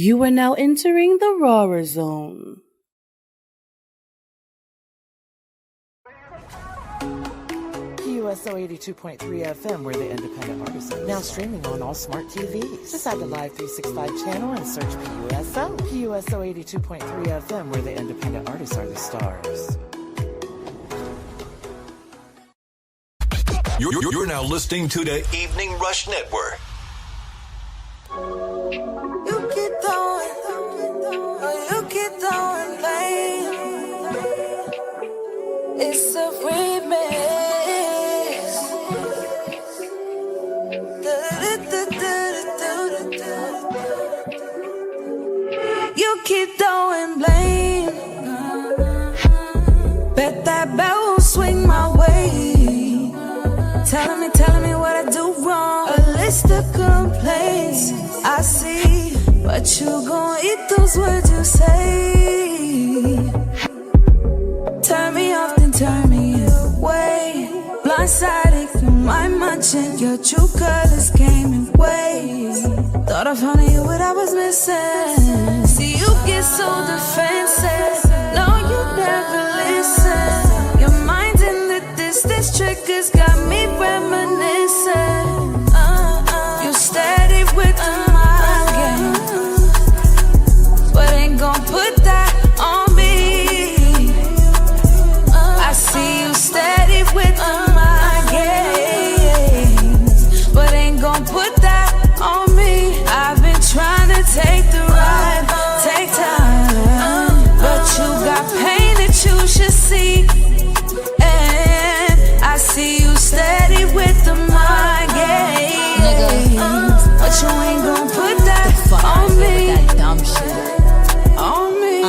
You are now entering the Rawer Zone. USO 82.3 FM, where the independent artists are now streaming on all smart TVs. Just add the Live 365 channel and search PUSO. PUSO 82.3 FM, where the independent artists are the stars. You're now listening to the Evening Rush Network. You keep throwing, pain. It's a remix. You keep throwing blame. Bet that bell won't swing my way. Telling me what I do wrong. A list of complaints I see, but you gon' eat those words you say. Turn me off, then turn me away. Blindsided from my munching, your true colors came in waves. Thought I found you what I was missing. See, you get so defensive. No, you never listen. Your mind's in the distance, triggers got me reminiscing. You steady with the mind game, but ain't gon' put that on me. I see you steady with the mind games, but ain't gon' put that on me. I've been trying to take the ride, take time, but you got pain that you should see. And I see you steady with the mind games, but you ain't gon' put that on me. That dumb shit on me.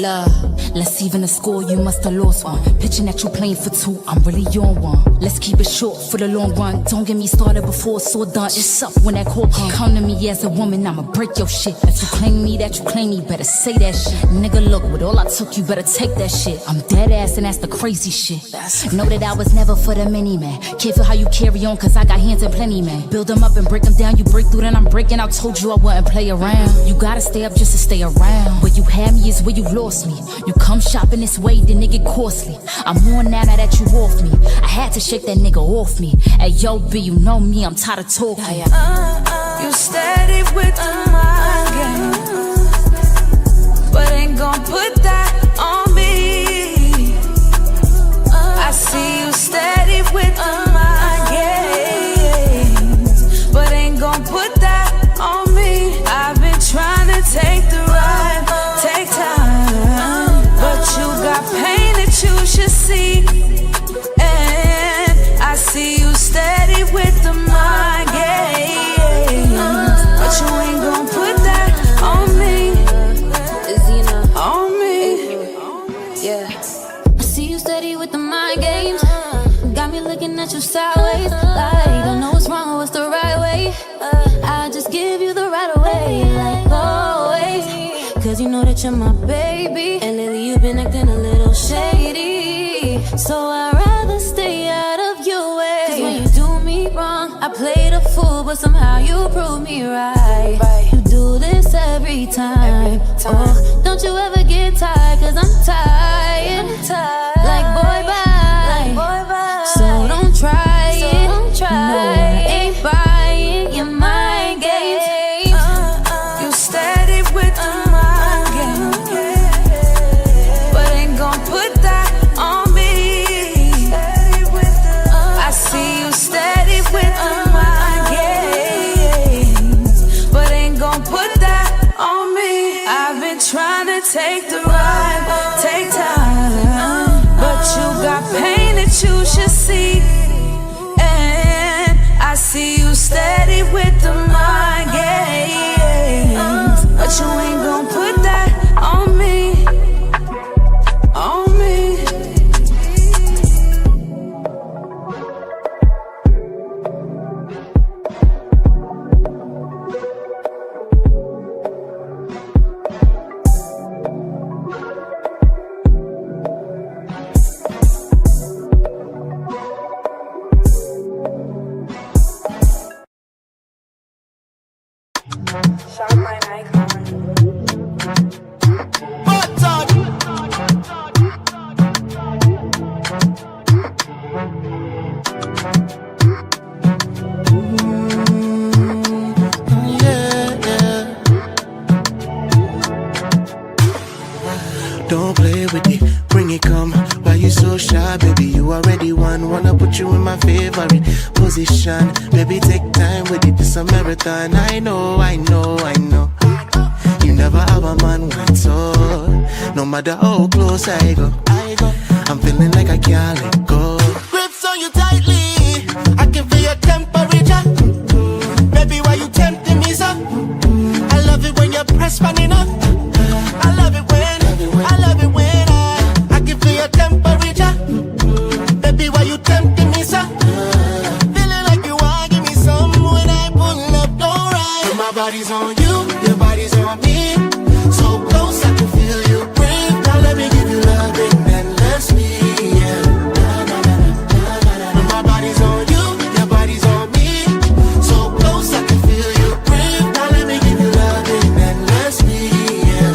Love, let's even the score, you must have lost one. Pitching that you playing for two, I'm really on one. Let's keep it short for the long run. Don't get me started before it's all done. It's up when that call come to me as a woman, I'ma break your shit. If you claim me, better say that shit. Nigga, look, with all I took, you better take that shit. I'm dead ass and that's the crazy shit. Know that I was never for the mini man. Can't feel how you carry on, cause I got hands in plenty, man. Build them up and break them down, you break through, then I'm breaking. I told you I wouldn't play around. You gotta stay up just to stay around. Where you had me is where you lost me. You come shopping this way, then it get costly. I'm on now that you off me. I had to shake that nigga off me. Hey, yo, B, you know me, I'm tired of talking. You steady with the mind game, but ain't gon' put that on me. I see you steady with the mind games, but ain't gon' put that on me. I've been trying to take the ride, take time, but you got pain that you should see. And I see you steady with the mind games, but you ain't gon' put that on me. On me. Yeah. I see you steady with the mind games. Got me looking at you sideways, like don't know what's wrong or what's the right way. I just give you the right away, like always. Cause you know that you're my baby, and lately you've been acting a little shady. So I'd rather stay out of your way. Cause when you do me wrong, I play the fool, but somehow you prove me right. You do this every time. Oh, don't you ever get tired, cause I'm tired. Like boy bye. So don't try it. No, I ain't buying your mind games. You steady with the mind game, but ain't gon' put that on me. I see you steady with the mind games, but ain't gon' put that on me. I've been trying to take the ride. play with it, bring it come. Why you so shy, baby? You already won. Wanna put you in my favorite position. Baby, take time with it, it's a marathon. I know. You never have a man wait so. No matter how close I go, I'm feeling like I can't let go. Grips on you tightly, I can feel your temperature. Baby, why you tempting me so? I love it when you press running up. I love it when I can feel your temperature. Baby, why you tempting me so? Feeling like you want give me some when I pull up, alright. My body's on you, your body's on me. So close I can feel you breathe. Now let me give you loving and let's be, yeah. My body's on you, your body's on me. So close I can feel you breathe. Now let me give you loving and let's be, yeah.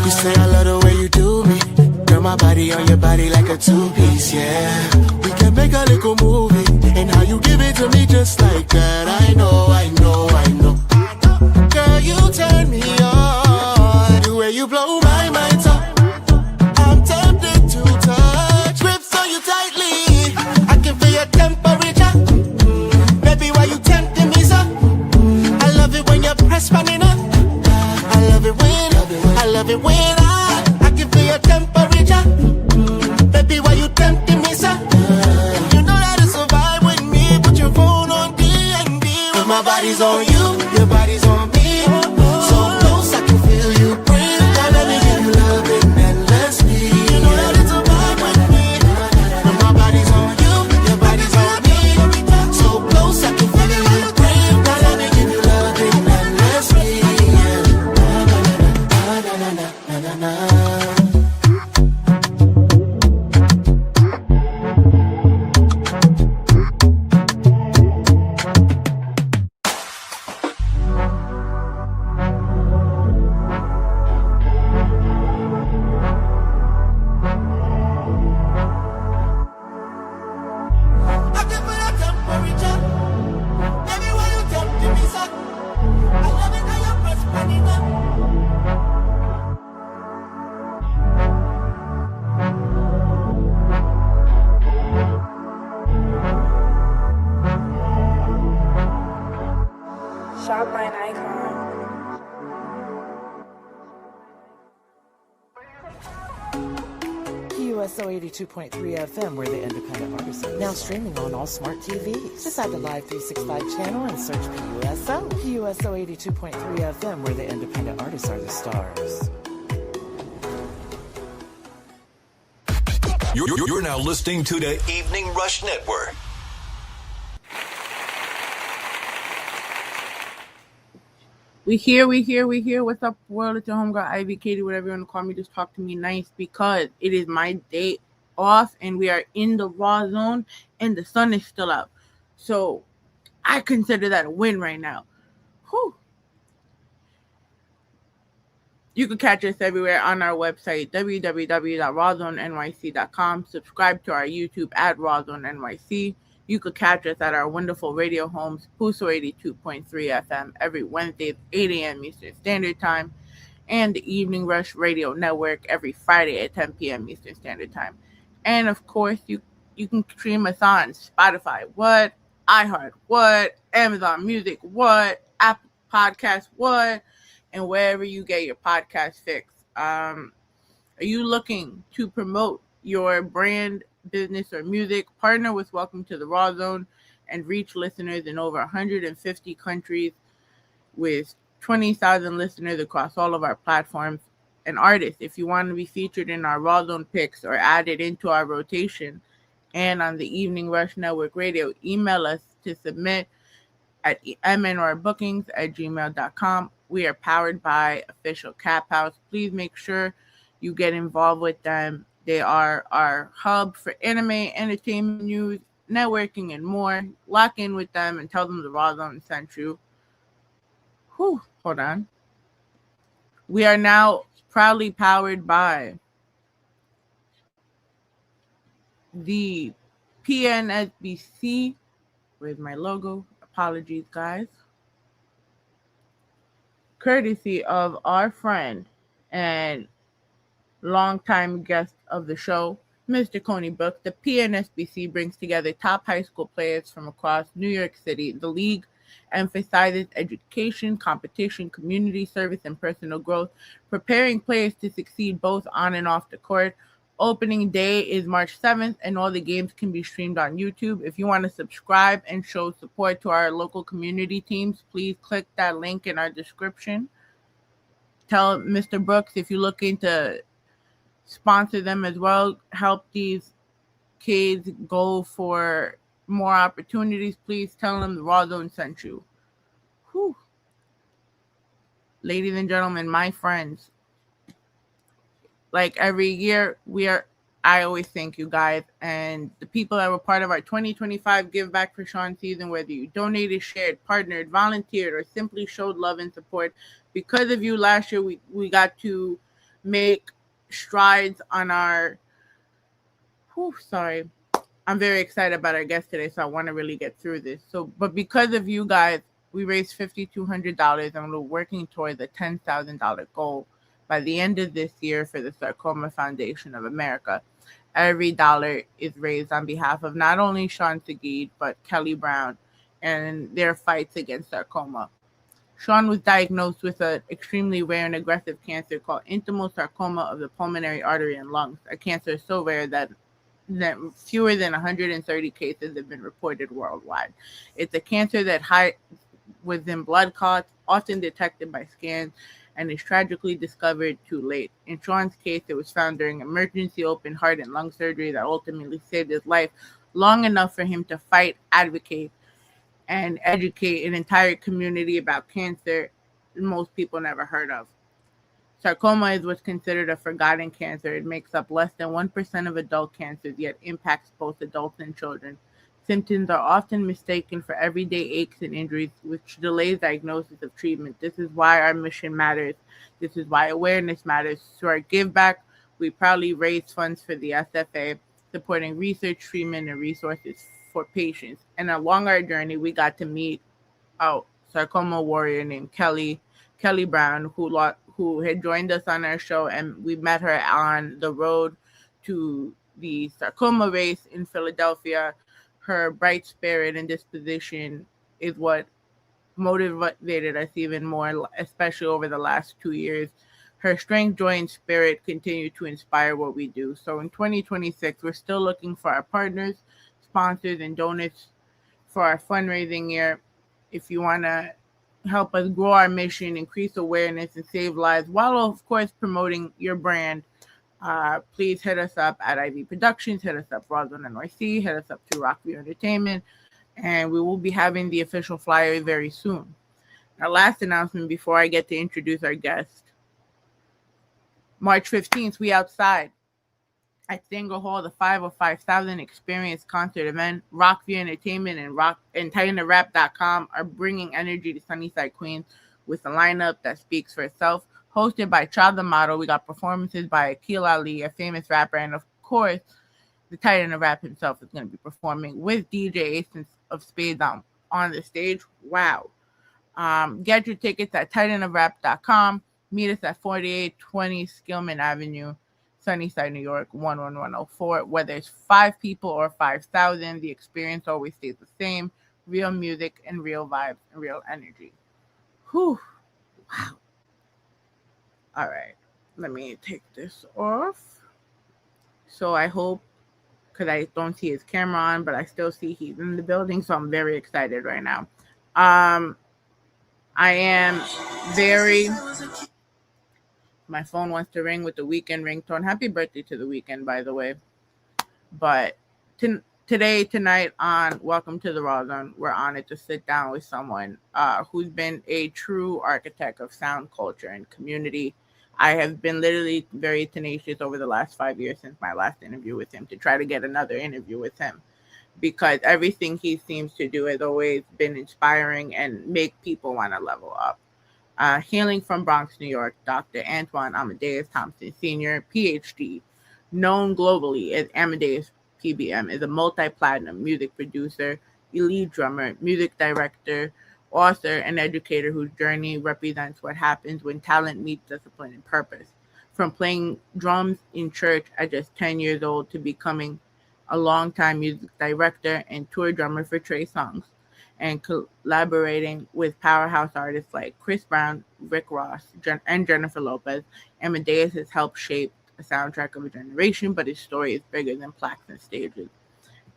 You say I love the way you do me. Girl, my body on your body like a two-piece, yeah. We can make a little movie. And how you give it to me just like that. I know. Girl, you turn me on. The way you blow my mind up, I'm tempted to touch. Grips on you tightly, I can feel your temperature. Baby, why you tempting me so? I love it when you press running up. I love it when I can feel your temperature. Baby, why you tempting me so? You know that it's a vibe with me. Put your phone on D&D. Cause my body's on you, your body's on me. So close I can feel you breathe. Now let me give you loving and let's be. You know that it's a vibe with me. Cause my body's on you, your body's on me. So close I can feel you breathe. Now let me give you loving and let's be, yeah. Na. Shop by an icon. PUSO 82.3 FM, we're the independent artisan. Now streaming on all smart TVs. Decide the Live 365 channel and search PUSO. PUSO 82.3 FM, where the independent artists are the stars. You're now listening to the Evening Rush Network. We here. What's up, world? It's your homegirl, Ivy, Katie, whatever you want to call me. Just talk to me nice because it is my day off and we are in the raw zone and the sun is still out. So I consider that a win right now. Whew. You can catch us everywhere on our website, www.rawzonenyc.com. Subscribe to our YouTube at rawzonenyc. You could catch us at our wonderful radio homes, PUSO 82.3 FM, every Wednesday at 8 a.m. Eastern Standard Time, and the Evening Rush Radio Network every Friday at 10 p.m. Eastern Standard Time. And, of course, you can stream us on Spotify, what? iHeart, what? Amazon Music, what? Apple Podcasts, what? And wherever you get your podcast fix. Are you looking to promote your brand, business, or music? Partner with Welcome to the Raw Zone and reach listeners in over 150 countries with 20,000 listeners across all of our platforms. And artists, if you want to be featured in our Raw Zone picks or added into our rotation and on the Evening Rush Network Radio, email us to submit at mnrbookings@gmail.com. We are powered by Official Cap House. Please make sure you get involved with them. They are our hub for anime, entertainment news, networking, and more. Lock in with them and tell them the Raw Zone sent you. Whew, hold on. We are now proudly powered by the PNSBC. Where's my logo? Apologies, guys. Courtesy of our friend and longtime guest of the show, Mr. Coney Brooks. The PNSBC brings together top high school players from across New York City. The league emphasizes education, competition, community service, and personal growth, preparing players to succeed both on and off the court. Opening day is March 7th, and all the games can be streamed on YouTube. If you want to subscribe and show support to our local community teams, please click that link in our description. Tell Mr. Brooks if you're looking to sponsor them as well, help these kids go for more opportunities, please tell them the Raw Zone sent you. Whew. Ladies and gentlemen, my friends, like every year, I always thank you guys and the people that were part of our 2025 Give Back for Sean season, whether you donated, shared, partnered, volunteered, or simply showed love and support. Because of you, last year we got to make strides on our I'm very excited about our guest today, so I want to really get through this. But because of you guys, we raised $5,200 and we're working towards a $10,000 goal by the end of this year for the Sarcoma Foundation of America. Every dollar is raised on behalf of not only Sean Seguid, but Kelly Brown and their fights against sarcoma. Sean was diagnosed with an extremely rare and aggressive cancer called intimal sarcoma of the pulmonary artery and lungs. A cancer so rare that fewer than 130 cases have been reported worldwide. It's a cancer that hides within blood clots, often detected by scans, and is tragically discovered too late. In Sean's case, it was found during emergency open heart and lung surgery that ultimately saved his life, long enough for him to fight, advocate, and educate an entire community about cancer most people never heard of. Sarcoma is what's considered a forgotten cancer. It makes up less than 1% of adult cancers, yet impacts both adults and children. Symptoms are often mistaken for everyday aches and injuries, which delays diagnosis of treatment. This is why our mission matters. This is why awareness matters. Through our Give Back, we proudly raise funds for the SFA, supporting research, treatment, and resources for patients. And along our journey, we got to meet a sarcoma warrior named Kelly Brown, who had joined us on our show, and we met her on the road to the sarcoma race in Philadelphia. Her bright spirit and disposition is what motivated us even more, especially over the last 2 years. Her strength, joy, and spirit continue to inspire what we do. So in 2026, we're still looking for our partners, sponsors, and donors for our fundraising year. If you want to help us grow our mission, increase awareness, and save lives, while of course promoting your brand, please hit us up at IV Productions, hit us up Roswell NYC, hit us up to Rockview Entertainment, and we will be having the official flyer very soon. Our last announcement before I get to introduce our guest. March 15th, we outside at Singer Hall, the 505,000 Experience concert event. Rockview Entertainment and TitanRap.com are bringing energy to Sunnyside, Queens with a lineup that speaks for itself. Hosted by Child the Model, we got performances by Akil Ali, a famous rapper, and of course, the Titan of Rap himself is going to be performing with DJ Ace of Spades on the stage. Wow. Get your tickets at TitanofRap.com. Meet us at 4820 Skillman Avenue, Sunnyside, New York, 11104. Whether it's 5 people or 5,000, the experience always stays the same. Real music and real vibes and real energy. Whew. Wow. All right. Let me take this off. So I hope, because I don't see his camera on, but I still see he's in the building, so I'm very excited right now. I am very... My phone wants to ring with the Weekend ringtone. Happy birthday to the Weekend, by the way. But tonight on Welcome to the Raw Zone, we're honored to sit down with someone who's been a true architect of sound culture and community. I have been literally very tenacious over the last 5 years since my last interview with him to try to get another interview with him, because everything he seems to do has always been inspiring and make people want to level up. Hailing from Bronx, New York, Dr. Antoine Amadeus Thompson Sr., PhD, known globally as Amadeus PBM, is a multi-platinum music producer, elite drummer, music director, author, and educator whose journey represents what happens when talent meets discipline and purpose. from playing drums in church at just 10 years old to becoming a longtime music director and tour drummer for Trey Songz, and collaborating with powerhouse artists like Chris Brown, Rick Ross, and Jennifer Lopez. Amadeus has helped shape a soundtrack of a generation, but his story is bigger than plaques and stages.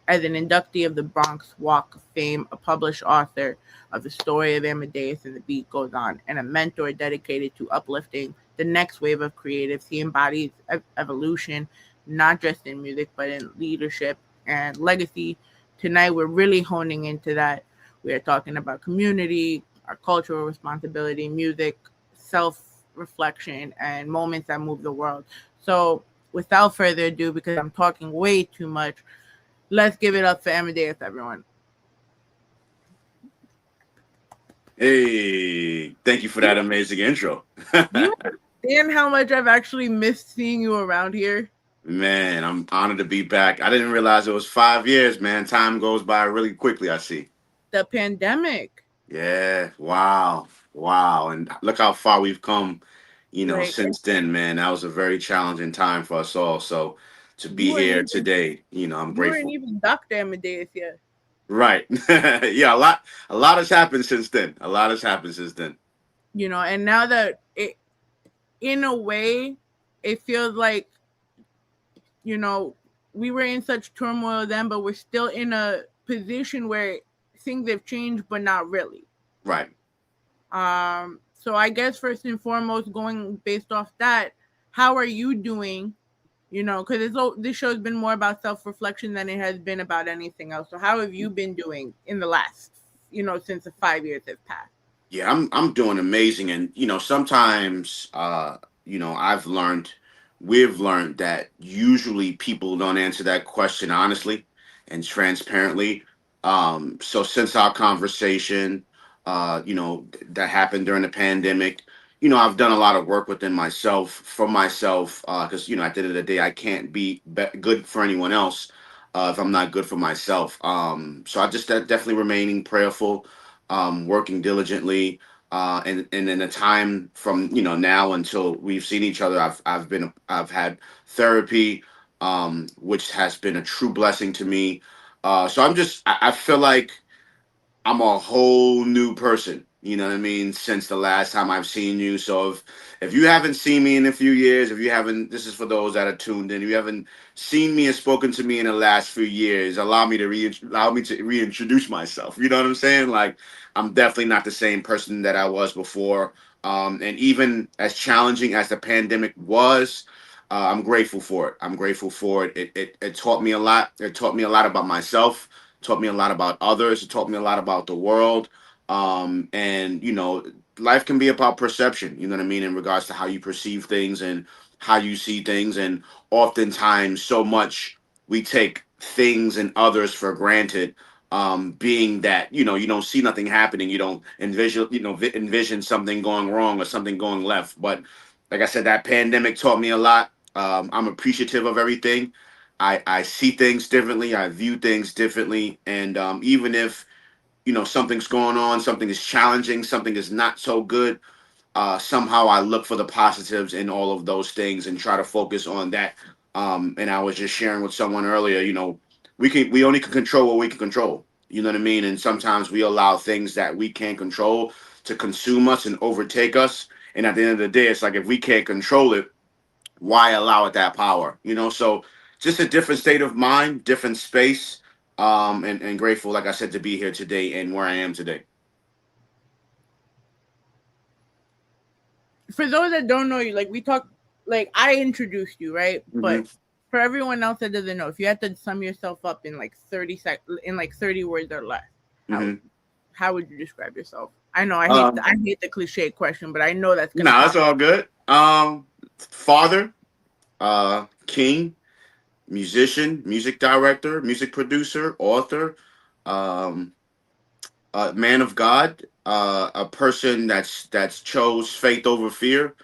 As an inductee of the Bronx Walk of Fame, a published author of The Story of Amadeus and the Beat Goes On, and a mentor dedicated to uplifting the next wave of creatives, he embodies evolution, not just in music, but in leadership and legacy. Tonight, we're really honing into that. We are talking about community, our cultural responsibility, music, self-reflection, and moments that move the world. So without further ado, because I'm talking way too much, let's give it up for Amadeus, everyone. Hey, thank you for that amazing intro. You understand how much I've actually missed seeing you around here? Man, I'm honored to be back. I didn't realize it was 5 years, man. Time goes by really quickly, I see. The pandemic. Yeah, wow. And look how far we've come, since then, man. That was a very challenging time for us all. So to be here today, I'm You grateful. weren't even Dr. Amadeus yet. Right. Yeah, a lot has happened since then. And now that in a way, it feels like, we were in such turmoil then, but we're still in a position where things have changed, but not really. Right. So I guess first and foremost, going based off that, how are you doing? Because this show has been more about self-reflection than it has been about anything else. So how have you been doing in the last, since the 5 years have passed? Yeah, I'm doing amazing. And, sometimes, we've learned that usually people don't answer that question honestly and transparently. So since our conversation, that happened during the pandemic, I've done a lot of work within myself, for myself, because, at the end of the day, I can't be good for anyone else if I'm not good for myself. So I just definitely remaining prayerful, working diligently. And in the time from, now until we've seen each other, I've had therapy, which has been a true blessing to me. So I feel like I'm a whole new person, you know what I mean, since the last time I've seen you. So if you haven't seen me in a few years, this is for those that are tuned in, if you haven't seen me and spoken to me in the last few years, allow me to reintroduce myself. You know what I'm saying? Like, I'm definitely not the same person that I was before. And even as challenging as the pandemic was, I'm grateful for it. It taught me a lot. It taught me a lot about myself, taught me a lot about others. It taught me a lot about the world. And life can be about perception, you know what I mean, in regards to how you perceive things and how you see things. And oftentimes so much we take things and others for granted, being that, you don't see nothing happening. You don't envision something going wrong or something going left. But like I said, that pandemic taught me a lot. I'm appreciative of everything. I see things differently. I view things differently. And even if, something's going on, something is challenging, something is not so good, somehow I look for the positives in all of those things and try to focus on that. And I was just sharing with someone earlier, we only can control what we can control. You know what I mean? And sometimes we allow things that we can't control to consume us and overtake us. And at the end of the day, it's like, if we can't control it, why allow it that power? So just a different state of mind, different space, and grateful, like I said, to be here today and where I am today. For those that don't know you, I introduced you, right? Mm-hmm. But for everyone else that doesn't know, if you had to sum yourself up in 30 words or less, how would you describe yourself? I know I hate the cliche question, but I know that's gonna. That's all good. Father, king, musician, music director, music producer, author, man of God, a person that's chose faith over fear,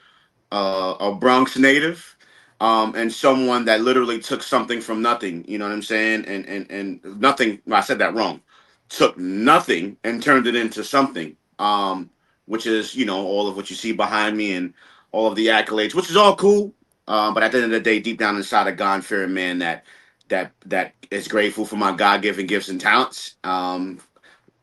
a Bronx native, and someone that literally took something from nothing. You know what I'm saying? And nothing. Well, I said that wrong. Took nothing and turned it into something. Which is all of what you see behind me and all of the accolades, which is all cool. But at the end of the day, deep down inside, a God-fearing man that is grateful for my God-given gifts and talents.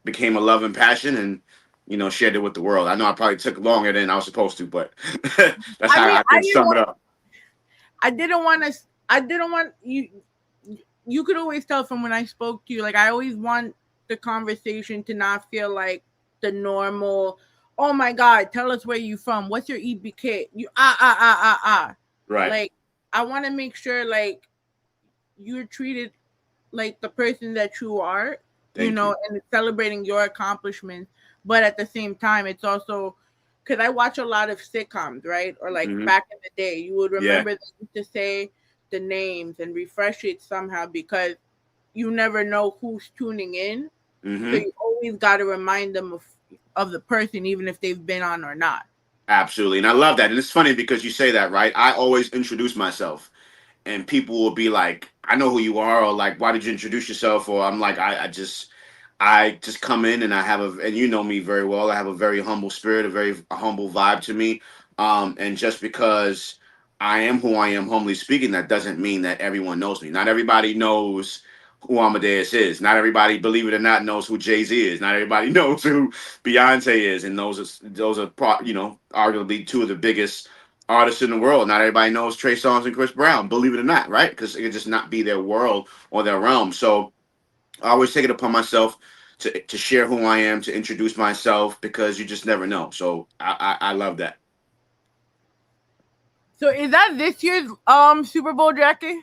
Became a love and passion, and shared it with the world. I know I probably took longer than I was supposed to, but that's I how mean, I can sum it up. I didn't want you. You could always tell from when I spoke to you. Like, I always want the conversation to not feel like the normal. Oh my God, tell us where you from. What's your EBK? Right. Like, I want to make sure like you're treated like the person that you are, Thank you. and it's celebrating your accomplishments. But at the same time, it's also because I watch a lot of sitcoms, right? Or like back in the day, you would remember they used to say the names and refresh it somehow because you never know who's tuning in. So you always got to remind them of the person, even if they've been on or not. Absolutely. And I love that. And it's funny because you say that, right? I always introduce myself, and people will be like, I know who you are, or like, why did you introduce yourself? Or I'm like, I just come in, and and you know me very well. I have a very humble spirit, a very humble vibe to me. And just because I am who I am, humbly speaking, that doesn't mean that everyone knows me. Not everybody knows who Amadeus is. Not everybody, believe it or not, knows who Jay-Z is. Not everybody knows who Beyonce is. And those are arguably two of the biggest artists in the world. Not everybody knows Trey Songz and Chris Brown, believe it or not, right? Because it could just not be their world or their realm. So I always take it upon myself to share who I am, to introduce myself, because you just never know. So I love that. So is that this year's Super Bowl jacket?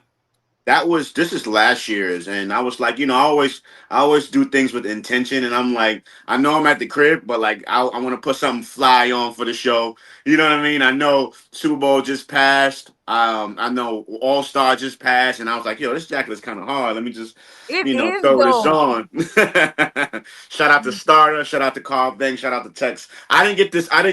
This is last year's, and I was like, I always do things with intention, and I'm like, I know I'm at the crib, but like I want to put something fly on for the show. You know what I mean? I know Super Bowl just passed. I know All Star just passed, and I was like, yo, this jacket is kind of hard. Let me just throw this on. Shout out to Starter, shout out to Carl Banks, shout out to Tex. I didn't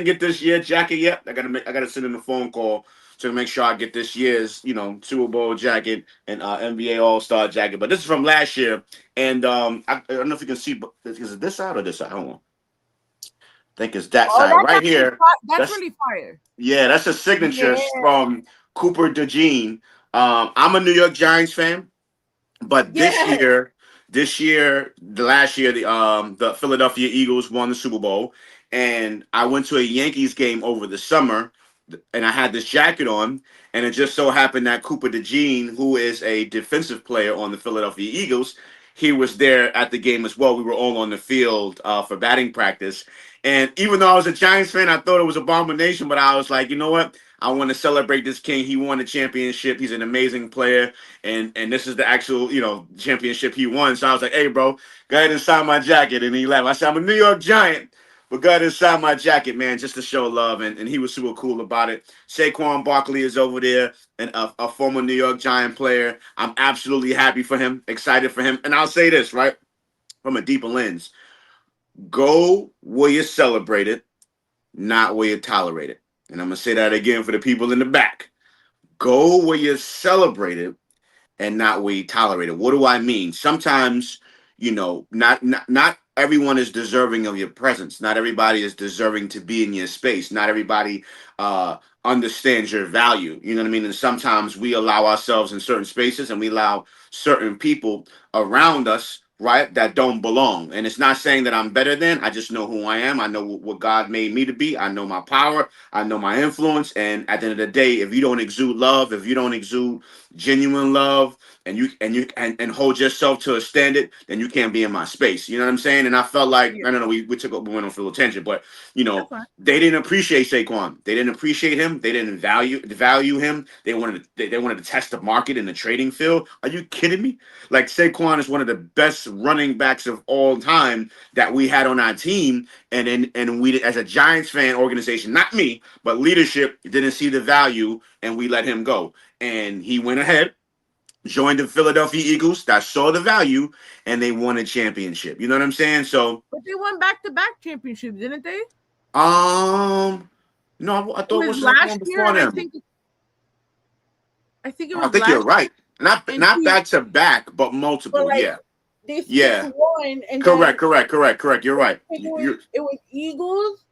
get this year jacket yet. I gotta send in a phone call to make sure I get this year's, Super Bowl jacket and NBA All-Star jacket. But this is from last year. And I don't know if you can see, but is it this side or this side? Hold on. I think it's that side right here. That's really fire. Yeah, that's a signature from Cooper DeJean. I'm a New York Giants fan, but the last year, the Philadelphia Eagles won the Super Bowl. And I went to a Yankees game over the summer, and I had this jacket on, and it just so happened that Cooper DeJean, who is a defensive player on the Philadelphia Eagles, he was there at the game as well. We were all on the field for batting practice. And even though I was a Giants fan, I thought it was abomination, but I was like, you know what? I want to celebrate this king. He won a championship. He's an amazing player, and this is the actual, championship he won. So I was like, hey, bro, go ahead and sign my jacket. And he laughed. I said, I'm a New York Giant, but go ahead and sign my jacket, man, just to show love. And he was super cool about it. Saquon Barkley is over there, and a former New York Giant player. I'm absolutely happy for him, excited for him. And I'll say this, right, from a deeper lens. Go where you celebrate it, not where you tolerate it. And I'm going to say that again for the people in the back. Go where you celebrate it and not where you tolerate it. What do I mean? Sometimes, not everyone is deserving of your presence. Not everybody is deserving to be in your space. Not everybody understands your value. You know what I mean? And sometimes we allow ourselves in certain spaces, and we allow certain people around us, right, that don't belong. And it's not saying that I'm better than. I just know who I am. I know what God made me to be. I know my power. I know my influence. And at the end of the day, if you don't exude love, if you don't exude genuine love, and hold yourself to a standard, then you can't be in my space. You know what I'm saying? And I felt like, I don't know, we went on a little tangent, but they didn't appreciate Saquon. They didn't appreciate him. They didn't value him. They wanted to test the market in the trading field. Are you kidding me? Like, Saquon is one of the best running backs of all time that we had on our team. And we, as a Giants fan organization, not me, but leadership, didn't see the value, and we let him go. And he went ahead, joined the Philadelphia Eagles that saw the value, and they won a championship. You know what I'm saying? So, but they won back-to-back championships, didn't they? No, I thought it was last year. I think it was. I think you're right. Not back to back, but multiple. But They won, and correct. You're right. It was Eagles,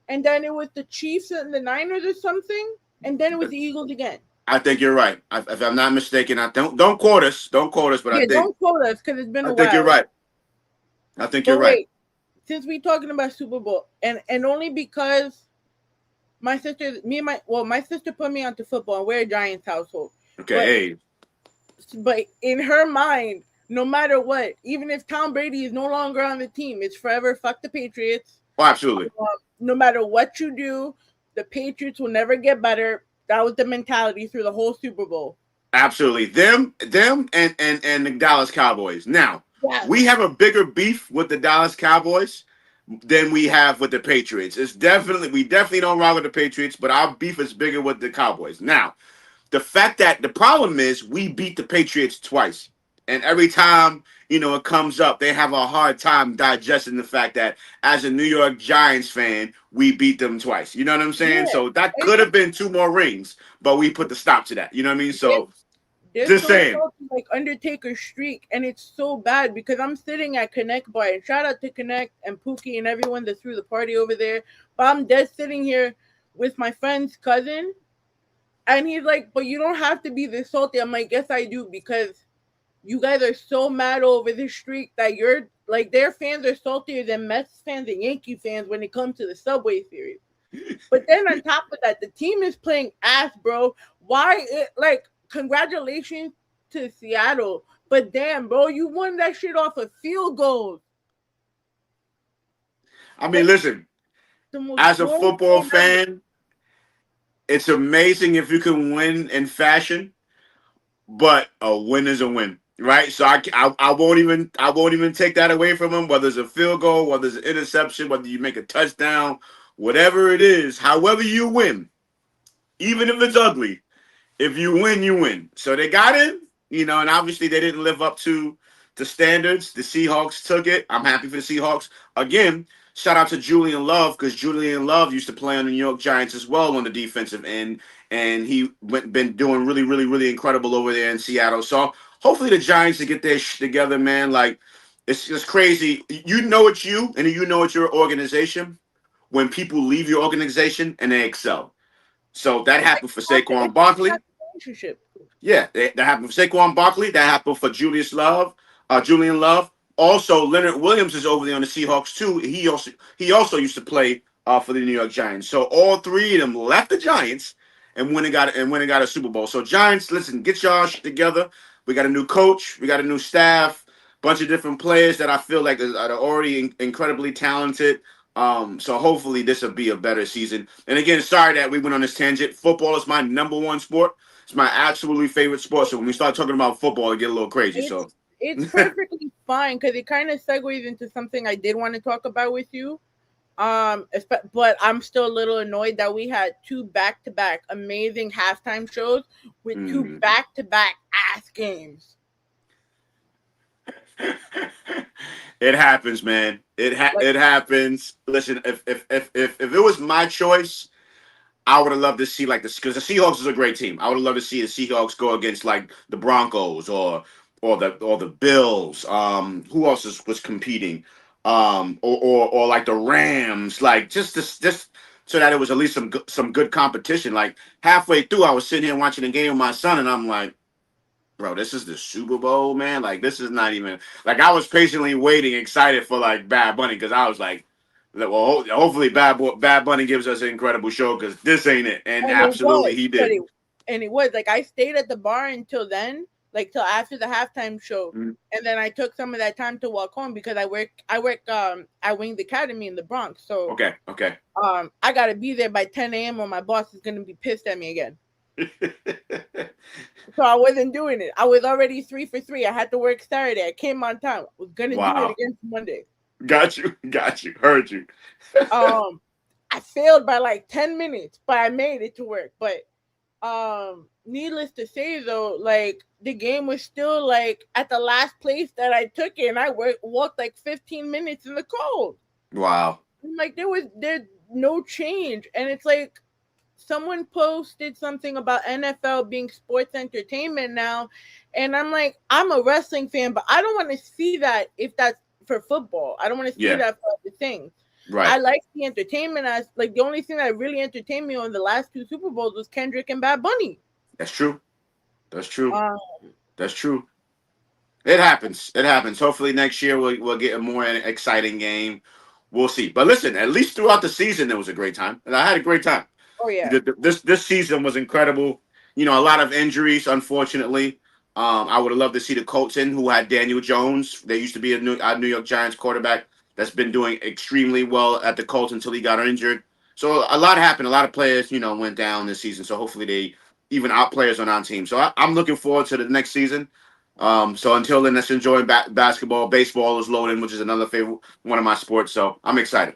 and then it was the Chiefs and the Niners or something, and then it was the Eagles again. I think you're right. If I'm not mistaken, I don't quote us. Don't quote us, but Yeah, don't quote us because it's been a I think you're while. right. I think But you're right. wait, since we talking about Super Bowl, and only because my sister put me onto football, and we're a Giants household. Okay, But in her mind, no matter what, even if Tom Brady is no longer on the team, it's forever fuck the Patriots. Oh, absolutely. No matter what you do, the Patriots will never get better. That was the mentality through the whole Super Bowl. Absolutely. Them and the Dallas Cowboys. Now, Yes. we have a bigger beef with the Dallas Cowboys than we have with the Patriots. We definitely don't rock with the Patriots, but our beef is bigger with the Cowboys. Now, the fact that the problem is we beat the Patriots twice. And every time, it comes up, they have a hard time digesting the fact that as a New York Giants fan, we beat them twice. You know what I'm saying? Yeah. So that could have been 2 more rings, but we put the stop to that. You know what I mean? So they're just so saying. salty, like Undertaker streak, and it's so bad because I'm sitting at Connect Bar, and shout out to Connect and Pookie and everyone that threw the party over there. But I'm dead sitting here with my friend's cousin, and he's like, "But you don't have to be this salty." I'm like, "Yes, I do," because you guys are so mad over this streak that you're like, their fans are saltier than Mets fans and Yankee fans when it comes to the Subway Series. But then on top of that, the team is playing ass, bro. Congratulations to Seattle, but damn, bro, you won that shit off of field goals. I mean, listen, as a football fan, it's amazing if you can win in fashion, but a win is a win, right? So I won't even take that away from him. Whether it's a field goal, whether it's an interception, whether you make a touchdown, whatever it is, however you win, even if it's ugly, if you win, you win. So they got in, and obviously they didn't live up to the standards. The Seahawks took it. I'm happy for the Seahawks. Again, shout out to Julian Love, because Julian Love used to play on the New York Giants as well on the defensive end, and been doing really, really, really incredible over there in Seattle. So hopefully the Giants to get their shit together, man. Like, it's just crazy. You know it's you, and you know it's your organization when people leave your organization and they excel. So that happened for Saquon Barkley. Yeah, that happened for Saquon Barkley. That happened for Julian Love. Also, Leonard Williams is over there on the Seahawks too. He also used to play for the New York Giants. So all 3 of them left the Giants and went and got a Super Bowl. So Giants, listen, get y'all shit together. We got a new coach. We got a new staff. Bunch of different players that I feel like are already incredibly talented. So hopefully this will be a better season. And again, sorry that we went on this tangent. Football is my number 1 sport. It's my absolutely favorite sport. So when we start talking about football, it get a little crazy. It's perfectly fine because it kind of segues into something I did want to talk about with you. But I'm still a little annoyed that we had 2 back-to-back amazing halftime shows with 2 back-to-back ass games. It happens, man. It happens. Listen, if it was my choice, I would have loved to see because the Seahawks is a great team. I would have loved to see the Seahawks go against like the Broncos or the Bills. Who else was competing? Or like the Rams. Like just so that it was at least some good competition. Like halfway through, I was sitting here watching the game with my son, and I'm like, bro, this is the Super Bowl, man. Like this is not even like I was patiently waiting, excited for like Bad Bunny because I was like. Well, hopefully Bad Bunny gives us an incredible show because this ain't it. And absolutely he did. It was like I stayed at the bar until then, like till after the halftime show. Mm-hmm. And then I took some of that time to walk home because I work at Winged Academy in the Bronx. So Okay. I gotta be there by 10 a.m. or my boss is gonna be pissed at me again. So I wasn't doing it. I was already 3 for 3. I had to work Saturday. I came on time. I was gonna do it again Monday. Got you. Heard you. I failed by like 10 minutes, but I made it to work. But needless to say, though, like the game was still like at the last place that I took it, and I walked like 15 minutes in the cold. Wow. Like there's no change, and it's like someone posted something about NFL being sports entertainment now, and I'm like, I'm a wrestling fan, but I don't want to see that if that's for football. I don't want to see that for other things. Right. I like the entertainment as like the only thing that really entertained me on the last 2 Super Bowls was Kendrick and Bad Bunny. That's true. That's true. Um, That's true. It happens. It happens. Hopefully next year we'll get a more exciting game. We'll see. But listen, at least throughout the season it was a great time, and I had a great time. oh yeah. This season was incredible. You know, a lot of injuries, unfortunately. I would have loved to see the Colts in, who had Daniel Jones. There used to be a New York Giants quarterback that's been doing extremely well at the Colts until he got injured. So a lot happened. A lot of players, you know, went down this season. So hopefully they even out players on our team. So I'm looking forward to the next season. So until then, let's enjoy basketball. Baseball is loading, which is another favorite one of my sports. So I'm excited.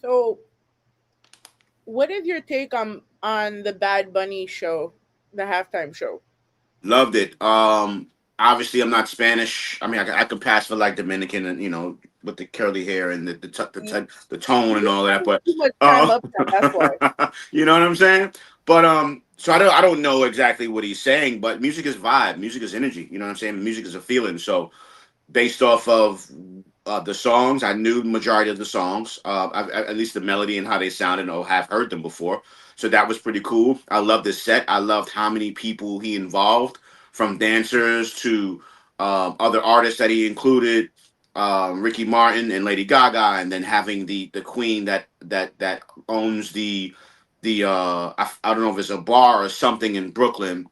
So, what is your take on the Bad Bunny show, the halftime show? Loved it. Obviously, I'm not Spanish. I mean, I can pass for like Dominican, and you know, with the curly hair and the tone and all that. But Too much time up there, that's why. you know what I'm saying? But so I don't know exactly what he's saying, but music is vibe, music is energy. You know what I'm saying? Music is a feeling. So based off of the songs, I knew the majority of the songs, at least the melody and how they sounded, or have heard them before. So that was pretty cool. I loved the set. I loved how many people he involved, from dancers to other artists that he included, Ricky Martin and Lady Gaga, and then having the queen that owns I don't know if it's a bar or something in Brooklyn.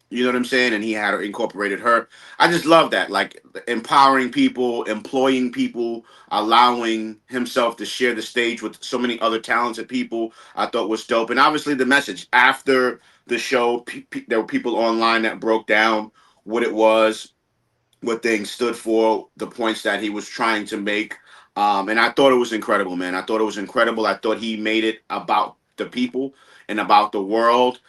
You know what I'm saying? And he had incorporated her. I just love that, like empowering people, employing people, allowing himself to share the stage with so many other talented people. I thought was dope. And obviously, the message after the show, there were people online that broke down what it was, what things stood for, the points that he was trying to make. And I thought it was incredible, man. I thought it was incredible. I thought he made it about the people and about the world,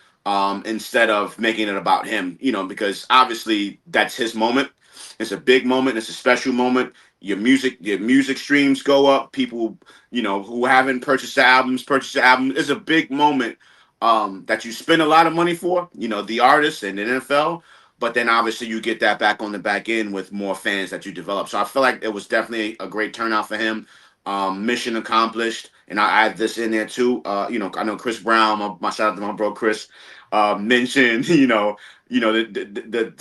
instead of making it about him, you know, because obviously that's his moment. It's a big moment. It's a special moment. Your music streams go up. People, you know, who haven't purchased the albums, purchase the album. It's a big moment, that you spend a lot of money for, you know, the artists and the NFL. But then obviously you get that back on the back end with more fans that you develop. So I feel like it was definitely a great turnout for him. Mission accomplished. And I add this in there too. You know, I know Chris Brown, my shout out to my bro Chris, mentioned, the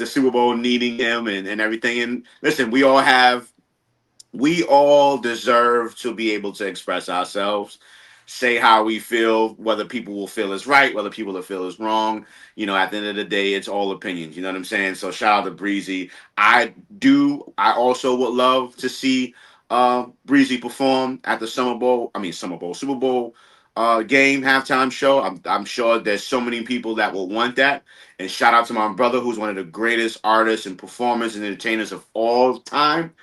Super Bowl needing him and everything. And listen, we all deserve to be able to express ourselves, say how we feel, whether people will feel is right, whether people will feel is wrong. You know, at the end of the day, it's all opinions. You know what I'm saying? So shout out to Breezy. I also would love to see Breezy perform at the Super Bowl game halftime show. I'm sure there's so many people that will want that. And shout out to my brother, who's one of the greatest artists and performers and entertainers of all time.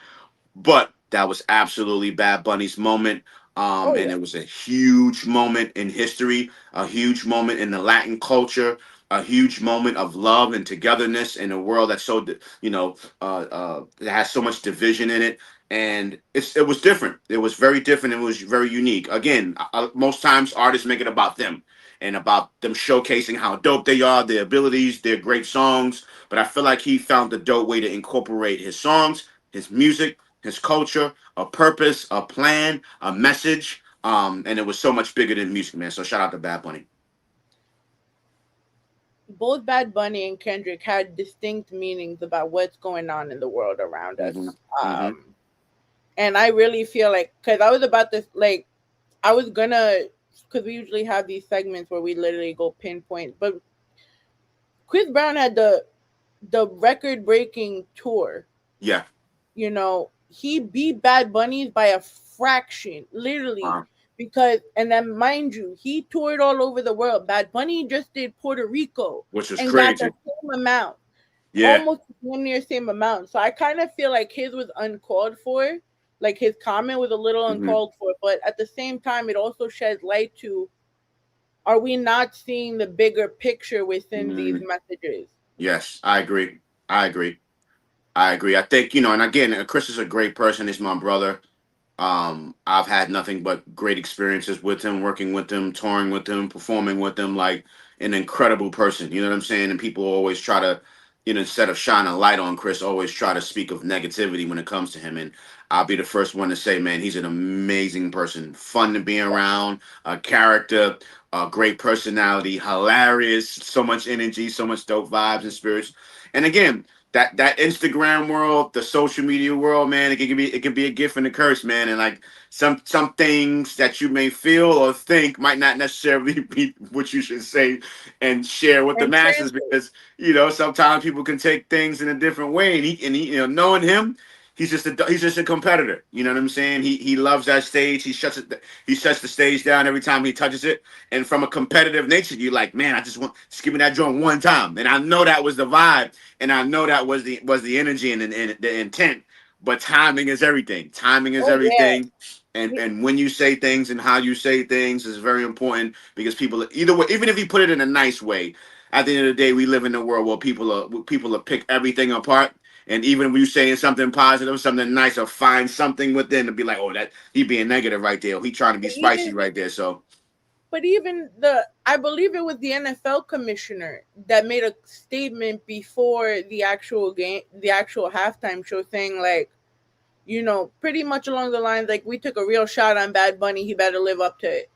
But that was absolutely Bad Bunny's moment. Oh And yeah. it was a huge moment in history, a huge moment in the Latin culture, a huge moment of love and togetherness in a world that's so, that has so much division in it. And it was different. It was very different. It was very unique. Again, most times artists make it about them and about them showcasing how dope they are, their abilities, their great songs. But I feel like he found the dope way to incorporate his songs, his music, his culture, a purpose, a plan, a message. And it was so much bigger than music, man. So shout out to Bad Bunny. Both Bad Bunny and Kendrick had distinct meanings about what's going on in the world around us. Mm-hmm. And I really feel like, because I was about to, like, I was gonna, because we usually have these segments where we literally go pinpoint, but Chris Brown had the record breaking tour. Yeah. You know, he beat Bad Bunny's by a fraction, literally. Because, and then mind you, he toured all over the world. Bad Bunny just did Puerto Rico, which is and crazy. got the same amount. Yeah. Almost near same amount. So I kind of feel like his was uncalled for. Like his comment was a little uncalled for, but at the same time, it also sheds light to, are we not seeing the bigger picture within these messages? Yes, I agree. I think, and again, Chris is a great person. He's my brother. I've had nothing but great experiences with him, working with him, touring with him, performing with him, like an incredible person. You know what I'm saying? And people always try to instead of shining a light on Chris, always try to speak of negativity when it comes to him. And I'll be the first one to say, man, he's an amazing person, fun to be around, a character, a great personality, hilarious, so much energy, so much dope vibes and spirits. And again, that Instagram world, the social media world, man, it can be a gift and a curse, man. And like some things that you may feel or think might not necessarily be what you should say and share with the And masses, translate. because sometimes people can take things in a different way, and he knowing him, he's just a competitor. You know what I'm saying? He loves that stage. He shuts the stage down every time he touches it. And from a competitive nature, you're like, man, just give me that joint one time. And I know that was the vibe, and I know that was the energy and the intent. But timing is everything. Timing is Oh yeah. everything. And when you say things and how you say things is very important, because people, either way, even if you put it in a nice way, at the end of the day, we live in a world where people are pick everything apart. And even when you saying something positive, something nice, or find something within to be like, oh, that he being negative right there, or he trying to be But spicy even right there. So I believe it was the NFL commissioner that made a statement before the actual game, the actual halftime show, saying like, pretty much along the lines like, we took a real shot on Bad Bunny, he better live up to it.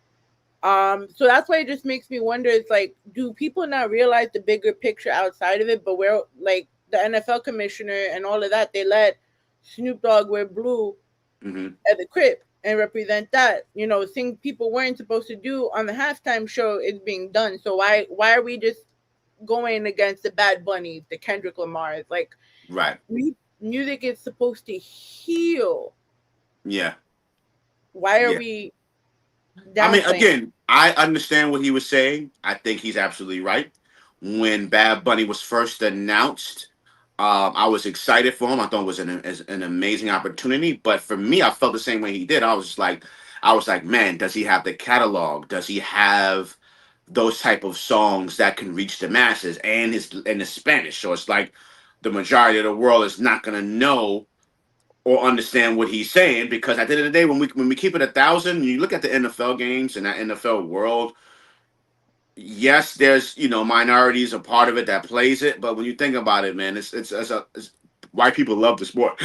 So that's why it just makes me wonder. It's like, do people not realize the bigger picture outside of it? But where, like, the NFL commissioner and all of that, they let Snoop Dogg wear blue mhm. at the crib and represent that. Things people weren't supposed to do on the halftime show is being done. So why are we just going against the Bad Bunny, the Kendrick Lamar? It's like, Right. music is supposed to heal. Yeah. Why are Yeah. we I mean, downplaying? again, I understand what he was saying. I think he's absolutely right. When Bad Bunny was first announced, I was excited for him. I thought it was an amazing opportunity. But for me, I felt the same way he did. I was like, man, does he have the catalog? Does he have those type of songs that can reach the masses, and the Spanish? So it's like the majority of the world is not gonna know or understand what he's saying, because at the end of the day, when we keep it 1,000, you look at the NFL games and that NFL world. Yes, there's minorities a part of it that plays it, but when you think about it, man, it's white people love the sport.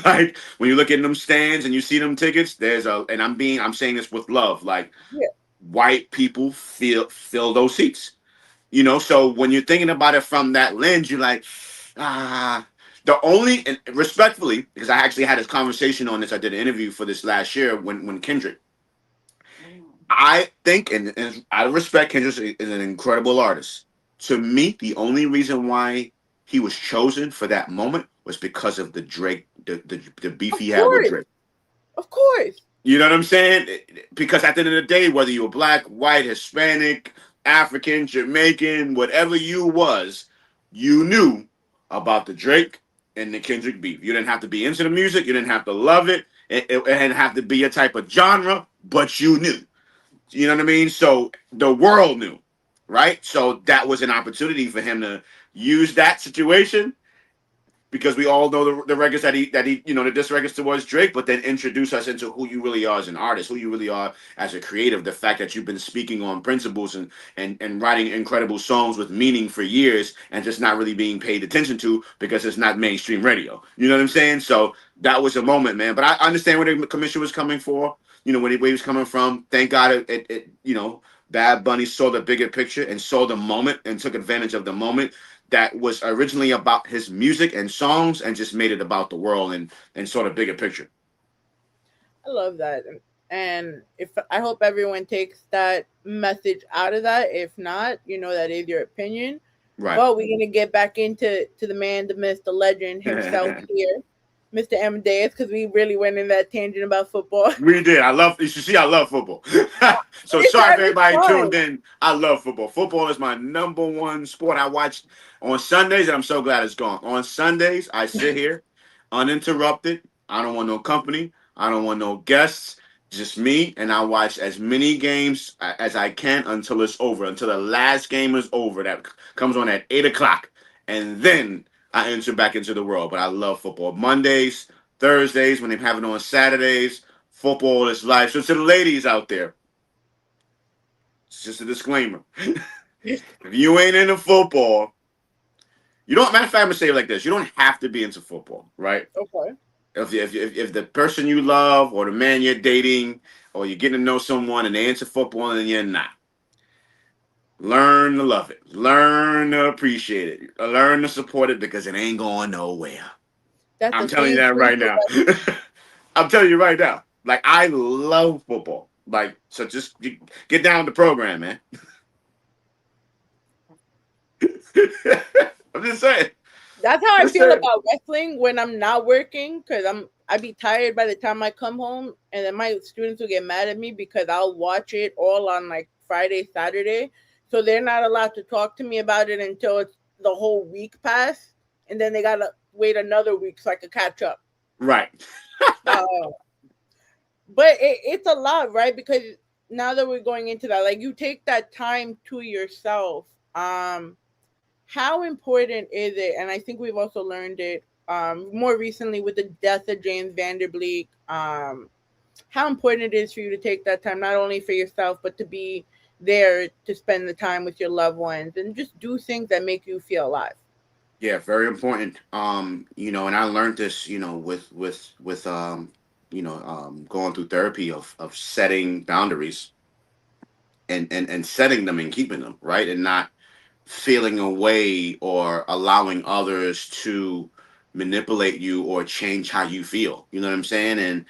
Like when you look at them stands and you see them tickets, and I'm saying this with love, like Yeah. white people fill those seats. So when you're thinking about it from that lens, you're like, ah. The only, and respectfully, because I actually had this conversation on this, I did an interview for this last year when Kendrick. I think, and out of respect, Kendrick is an incredible artist. To me, the only reason why he was chosen for that moment was because of the Drake, the beef Of he had with course. Drake. Of course. You know what I'm saying? Because at the end of the day, whether you were black, white, Hispanic, African, Jamaican, whatever you was, you knew about the Drake and the Kendrick beef. You didn't have to be into the music. You didn't have to love it. It didn't have to be a type of genre, but you knew. You know what I mean? So the world knew, right? So that was an opportunity for him to use that situation, because we all know the records that he the diss records towards Drake, but then introduce us into who you really are as an artist, who you really are as a creative. The fact that you've been speaking on principles and writing incredible songs with meaning for years, and just not really being paid attention to because it's not mainstream radio. You know what I'm saying? So that was a moment, man. But I understand where the commission was coming for. Where he was coming from. Thank God Bad Bunny saw the bigger picture and saw the moment and took advantage of the moment that was originally about his music and songs, and just made it about the world and sort of bigger picture. I love that. And if I hope everyone takes that message out of that. If not, that is your opinion. Right. But we're gonna get back into the man, the myth, the legend himself here, Mr. Amadeus, because we really went in that tangent about football. We did. You should see, I love football. So It's sorry if having everybody fun. tuned in. I love football. Football is my number one sport. I watch on Sundays, and I'm so glad it's gone. On Sundays, I sit here uninterrupted. I don't want no company. I don't want no guests. Just me, and I watch as many games as I can until it's over, until the last game is over. That comes on at 8 o'clock, and then I enter back into the world. But I love football. Mondays, Thursdays, when they have it on Saturdays, football is life. So to the ladies out there, it's just a disclaimer. If you ain't into football, You don't. Matter of fact, I'm gonna say it like this: you don't have to be into football, right? Okay. If the person you love or the man you're dating or you're getting to know someone and they're into football and you're not, learn to love it, learn to appreciate it, learn to support it because it ain't going nowhere. That's I'm the telling you same that thing right for now. I'm telling you right now. Like I love football. Like so, just get down with the program, man. I'm just saying. That's how I Just feel saying. about wrestling when I'm not working because I be tired by the time I come home, and then my students will get mad at me because I'll watch it all on like Friday, Saturday, so they're not allowed to talk to me about it until it's the whole week passed, and then they gotta wait another week so I could catch up. Right. Uh, but it's a lot, right? Because now that we're going into that, like you take that time to yourself. How important is it? And I think we've also learned it more recently with the death of James Vanderbilt. How important it is for you to take that time, not only for yourself, but to be there to spend the time with your loved ones and just do things that make you feel alive. Yeah, very important. And I learned this, with going through therapy of setting boundaries and setting them and keeping them, right? And not feeling away or allowing others to manipulate you or change how you feel. You know what I'm saying? And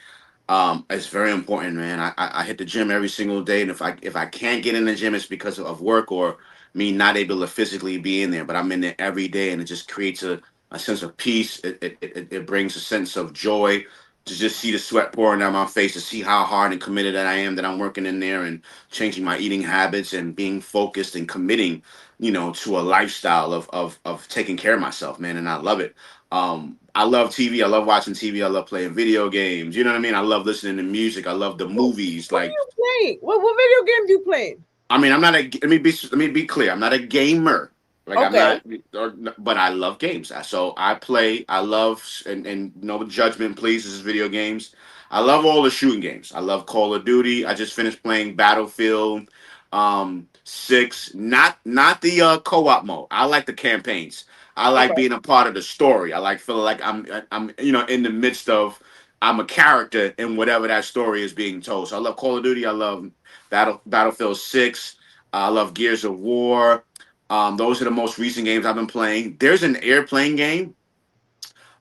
it's very important, man. I hit the gym every single day, and if I can't get in the gym, it's because of work or me not able to physically be in there. But I'm in there every day, and it just creates a sense of peace. It brings a sense of joy to just see the sweat pouring down my face, to see how hard and committed that I am, that I'm working in there and changing my eating habits and being focused and committing, to a lifestyle of taking care of myself, man. And I love it. I love TV. I love watching TV. I love playing video games. You know what I mean? I love listening to music. I love the movies. What are Like, you playing? What video games you playing? I mean, I'm not a. Let me be clear. I'm not a gamer. Like I'm Okay. not, but I love games. So I play. I love and no judgment, please. This is video games. I love all the shooting games. I love Call of Duty. I just finished playing Battlefield 6. Not the co-op mode. I like the campaigns. I like Okay. being a part of the story. I like feeling like I'm in the midst of. I'm a character in whatever that story is being told. So I love Call of Duty. I love Battlefield 6. I love Gears of War. Those are the most recent games I've been playing. There's an airplane game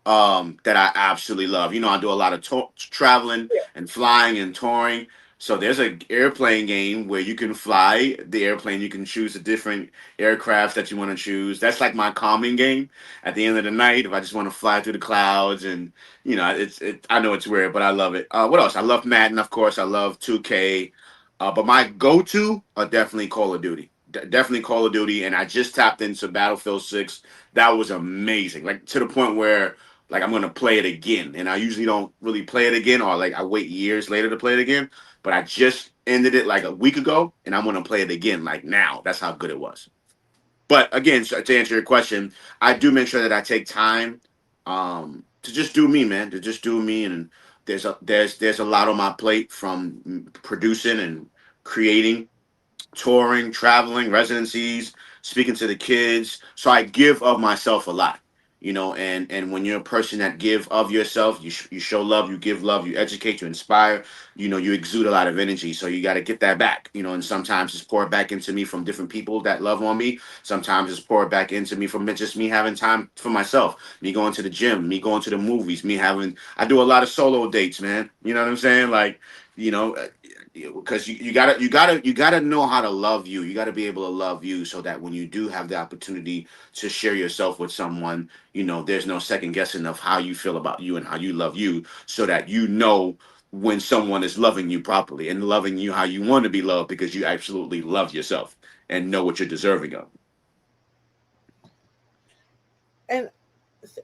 that I absolutely love. I do a lot of traveling Yeah. and flying and touring. So there's an airplane game where you can fly the airplane. You can choose the different aircrafts that you want to choose. That's like my calming game. At the end of the night, if I just want to fly through the clouds, and I know it's weird, but I love it. What else? I love Madden, of course. I love 2K. But my go-to are definitely Call of Duty. Definitely Call of Duty, and I just tapped into Battlefield 6. That was amazing. Like to the point where like I'm gonna play it again. And I usually don't really play it again, or like I wait years later to play it again. But I just ended it like a week ago, and I'm gonna play it again like now. That's how good it was. But again, so to answer your question, I do make sure that I take time to just do me, man. To just do me, and there's a lot on my plate from producing and creating, touring, traveling, residencies, speaking to the kids. So I give of myself a lot, and when you're a person that give of yourself, you show love, you give love, you educate, you inspire, you exude a lot of energy. So you got to get that back, and sometimes it's poured back into me from different people that love on me. Sometimes it's poured back into me from just me having time for myself, me going to the gym, me going to the movies, I do a lot of solo dates, man. You know what I'm saying? Like, you know, because you gotta know how to love you. You gotta be able to love you so that when you do have the opportunity to share yourself with someone, there's no second guessing of how you feel about you and how you love you, so that when someone is loving you properly and loving you how you want to be loved, because you absolutely love yourself and know what you're deserving of. And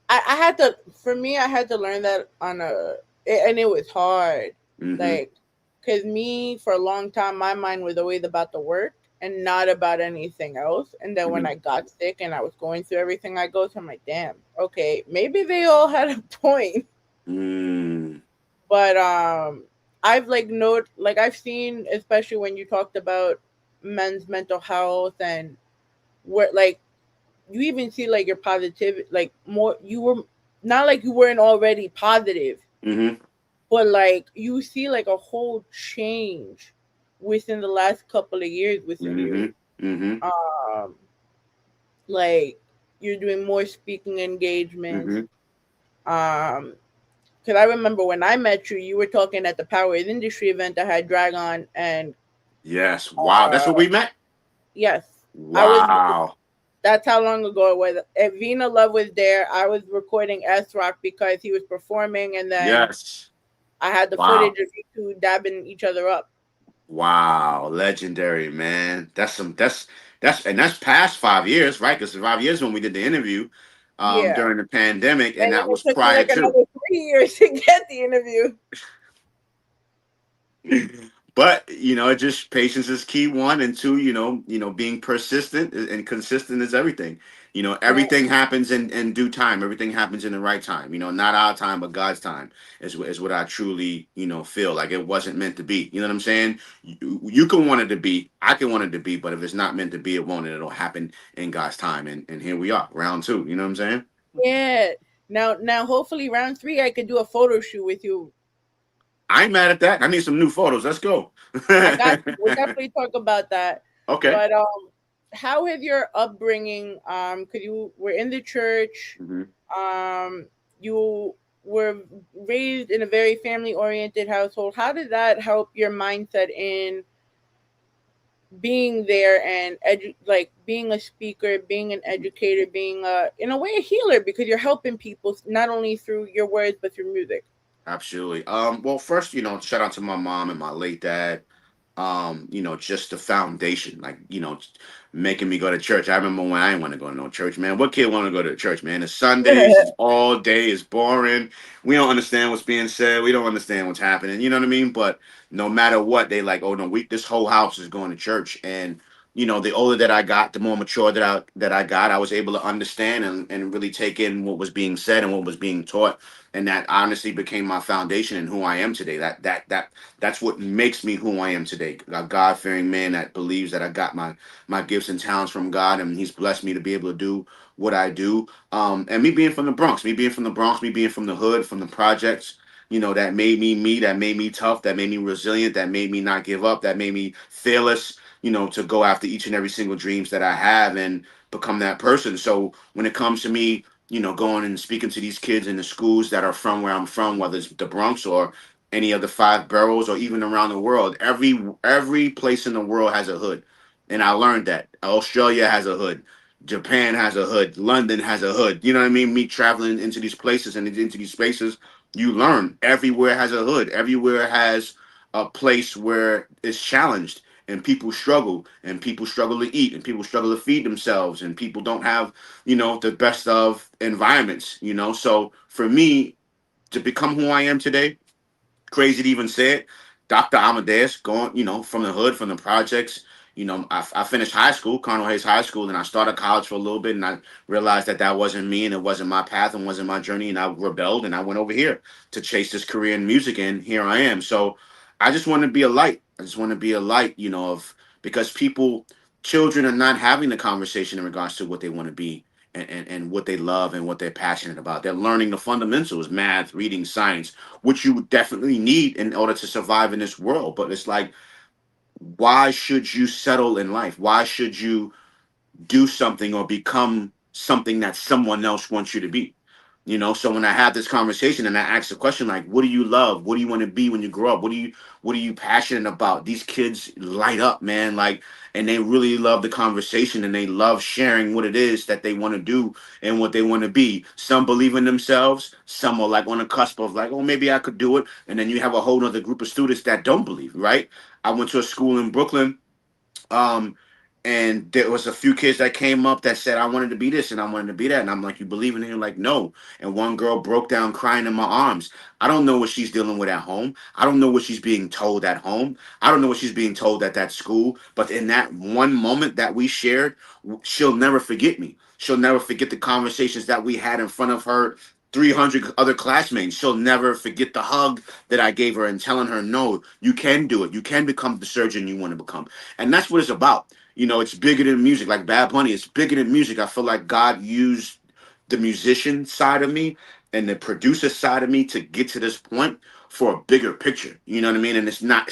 I had to, for me, I had to learn that and it was hard. Hmm. Like, because me, for a long time, my mind was always about the work and not about anything else. And then when Hmm. I got sick and I was going through everything I go through, I'm like, damn, okay, maybe they all had a point. Mm. But I've I've seen, especially when you talked about men's mental health and where like you even see like your positive, like more, you were not like you weren't already positive, Mm-hmm. but like you see like a whole change within the last couple of years within you. Mm-hmm. Mm-hmm. Um, like you're doing more speaking engagements. Mm-hmm. Because I remember when I met you, you were talking at the Power is Industry event that had Dragon, and Yes. Wow. That's where we met. yes, I was. Wow. That's how long ago it was. If Vina Love was there, I was recording S Rock because he was performing, and then Yes. I had the Wow. footage of you two dabbing each other up. Wow. Legendary, man. That's past 5 years, right? Because 5 years when we did the interview Yeah, during the pandemic, and and then that it was took me prior like to. another 3 years to get the interview. But it just patience is key. One and two, being persistent and consistent is everything. Right. Everything happens in due time. Everything happens in the right time. Not our time, but God's time is what I truly feel like. It wasn't meant to be. You know what I'm saying? You can want it to be. I can want it to be. But if it's not meant to be, it won't. And it'll happen in God's time. And here we are, round two. You know what I'm saying? Yeah. Now, hopefully, round three, I could do a photo shoot with you. I ain't mad at that. I need some new photos. Let's go. I got you. We'll definitely talk about that. Okay. But how has your upbringing? Because you were in the church. Hmm. You were raised in a very family-oriented household. How did that help your mindset in being there and like being a speaker, being an educator, being in a way a healer because you're helping people not only through your words but through music. Absolutely. Well, first, shout out to my mom and my late dad. Just the foundation, like, making me go to church. I remember when I didn't want to go to no church, man. What kid want to go to church, man? It's Sundays, it's all day, it's boring. We don't understand what's being said. We don't understand what's happening. You know what I mean? But no matter what, they like, oh no, this whole house is going to church. And the older that I got, the more mature that I got, I was able to understand and really take in what was being said and what was being taught. And that honestly became my foundation and who I am today. That's what makes me who I am today. A God fearing man that believes that I got my gifts and talents from God, and He's blessed me to be able to do what I do. And me being from the Bronx, me being from the Bronx, me being from the hood, from the projects. That made me me, that made me tough, that made me resilient, that made me not give up, that made me fearless. To go after each and every single dreams that I have and become that person. So when it comes to me going and speaking to these kids in the schools that are from where I'm from, whether it's the Bronx or any of the five boroughs or even around the world. Every place in the world has a hood. And I learned that. Australia has a hood. Japan has a hood. London has a hood. You know what I mean? Me traveling into these places and into these spaces, you learn everywhere has a hood. Everywhere has a place where it's challenged and people struggle to eat and people struggle to feed themselves and people don't have the best of environments. So for me to become who I am today, crazy to even say it, Dr. Amadeus, going, from the hood, from the projects. I finished high school, Colonel Hayes High School, and I started college for a little bit, and I realized that wasn't me, and it wasn't my path, and wasn't my journey, and I rebelled, and I went over here to chase this career in music, and here I am. So I just want to be a light. I just want to be a light, of because children are not having the conversation in regards to what they want to be and what they love and what they're passionate about. They're learning the fundamentals, math, reading, science, which you definitely need in order to survive in this world. But it's like, why should you settle in life? Why should you do something or become something that someone else wants you to be? So when I have this conversation and I ask the question, like, what do you love? What do you want to be when you grow up? What are you passionate about? These kids light up, man. Like, and they really love the conversation and they love sharing what it is that they want to do and what they want to be. Some believe in themselves. Some are like on the cusp of like, oh, maybe I could do it. And then you have a whole other group of students that don't believe, right? I went to a school in Brooklyn, um, and there was a few kids that came up that said, I wanted to be this and I wanted to be that. And I'm like, you believe in it? You're like, no. And one girl broke down crying in my arms. I don't know what she's dealing with at home. I don't know what she's being told at home. I don't know what she's being told at that school. But in that one moment that we shared, she'll never forget me. She'll never forget the conversations that we had in front of her 300 other classmates. She'll never forget the hug that I gave her and telling her, no, you can do it. You can become the surgeon you want to become. And that's what it's about. You know, it's bigger than music. Like Bad Bunny, it's bigger than music. I feel like God used the musician side of me and the producer side of me to get to this point for a bigger picture. You know what I mean? And it's not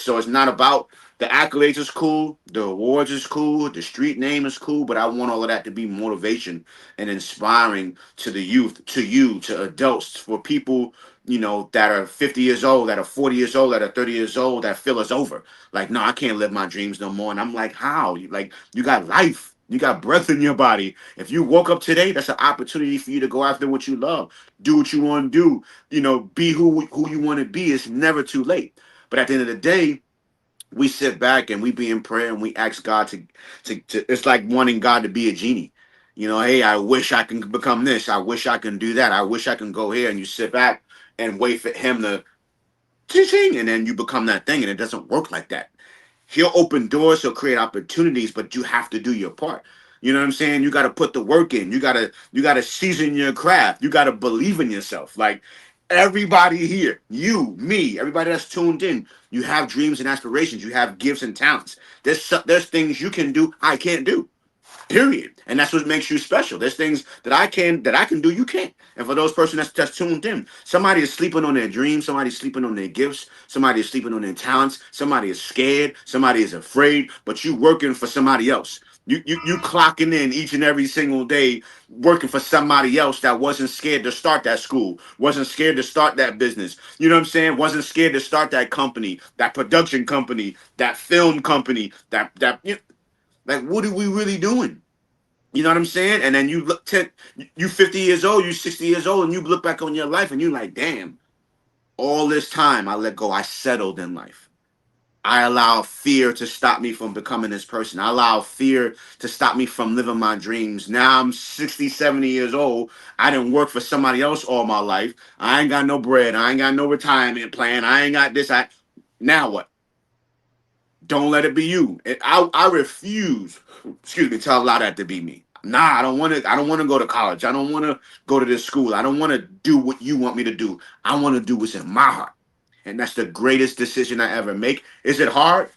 about the accolades is cool, the awards is cool, the street name is cool, but I want all of that to be motivation and inspiring to the youth, to you, to adults, for people, you know, that are 50 years old, that are 40 years old, that are 30 years old, that feel it's over. Like, no, I can't live my dreams no more. And I'm like, how? Like, you got life. You got breath in your body. If you woke up today, that's an opportunity for you to go after what you love. Do what you want to do. You know, be who you want to be. It's never too late. But at the end of the day, we sit back and we be in prayer and we ask God to it's like wanting God to be a genie. You know, hey, I wish I can become this. I wish I can do that. I wish I can go here. And you sit back and wait for him to ching, and then you become that thing. And it doesn't work like that. He'll open doors, he'll create opportunities, but you have to do your part. You know what I'm saying? You got to put the work in. You got to season your craft. You got to believe in yourself. Like everybody here, you, me, everybody that's tuned in, you have dreams and aspirations. You have gifts and talents. There's things you can do I can't do. Period. And that's what makes you special. There's things that I can do you can't. And for those person that's tuned in, somebody is sleeping on their dreams, somebody's sleeping on their gifts, somebody is sleeping on their talents, somebody is scared, somebody is afraid, but you working for somebody else. You clocking in each and every single day, working for somebody else that wasn't scared to start that school, wasn't scared to start that business. You know what I'm saying? Wasn't scared to start that company, that production company, that film company, like, what are we really doing? You know what I'm saying? And then you look you 50 years old, you 60 years old, and you look back on your life and you're like, damn, all this time I let go, I settled in life. I allow fear to stop me from becoming this person. I allow fear to stop me from living my dreams. Now I'm 60, 70 years old. I didn't work for somebody else all my life. I ain't got no bread. I ain't got no retirement plan. I ain't got this. Now what? Don't let it be you. I refuse, excuse me, to allow that to be me. Nah, I don't want to. I don't want to go to college. I don't want to go to this school. I don't want to do what you want me to do. I want to do what's in my heart, and that's the greatest decision I ever make. Is it hard?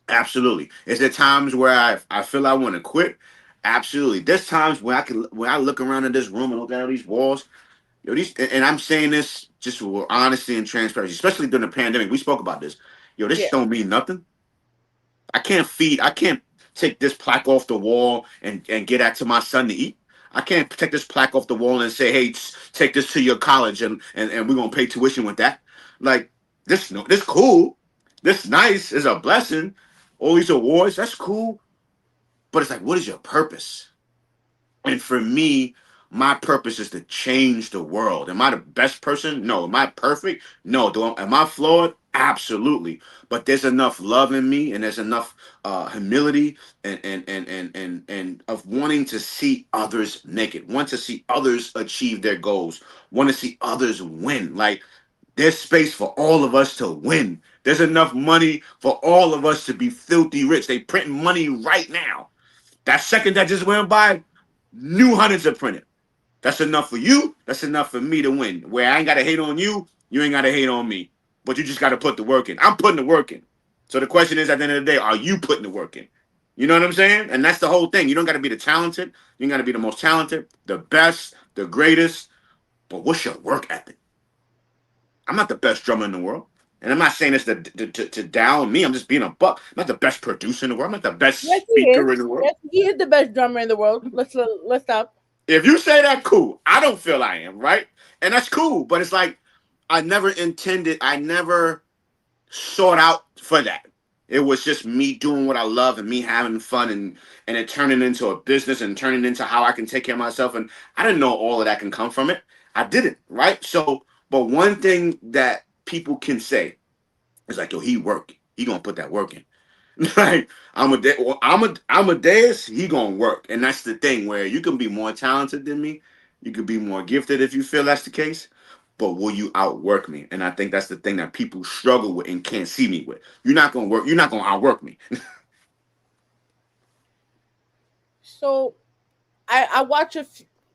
Absolutely. Is there times where I feel I want to quit? Absolutely. There's times when I look around in this room and look at all these walls. Yo, and I'm saying this just with honesty and transparency, especially during the pandemic. We spoke about this. Yo, this Yeah. don't mean nothing. I can't take this plaque off the wall and get that to my son to eat. I can't take this plaque off the wall and say, hey, take this to your college and we're gonna pay tuition with that. Like this, no, this cool, this nice is a blessing. All these awards, that's cool. But it's like, what is your purpose? And for me, my purpose is to change the world. Am I the best person? No. Am I perfect? No. Am I flawed? Absolutely. But there's enough love in me, and there's enough humility and of wanting to see others make it, want to see others achieve their goals, want to see others win. Like there's space for all of us to win. There's enough money for all of us to be filthy rich. They print money right now. That second that just went by, new hundreds are printed. That's enough for you. That's enough for me to win. Where I ain't got to hate on you, you ain't got to hate on me. But you just got to put the work in. I'm putting the work in. So the question is, at the end of the day, are you putting the work in? You know what I'm saying? And that's the whole thing. You don't got to be the talented. You got to be the most talented, the best, the greatest. But what's your work ethic? I'm not the best drummer in the world. And I'm not saying this to down me. I'm just being a buck. I'm not the best producer in the world. I'm not the best Yes, he speaker is. in the world. Yes, he is the best drummer in the world. Let's stop. If you say that, cool. I don't feel I am, right? And that's cool. But it's like I never sought out for that. It was just me doing what I love and me having fun and it turning into a business and turning into how I can take care of myself. And I didn't know all of that can come from it. I didn't, right? So, but one thing that people can say is like, yo, he work. He gonna put that work in. Like Amadeus, he gonna work, and that's the thing where you can be more talented than me, you could be more gifted if you feel that's the case, but will you outwork me? And I think that's the thing that people struggle with and can't see me with. You're not gonna work. You're not gonna outwork me. So I watch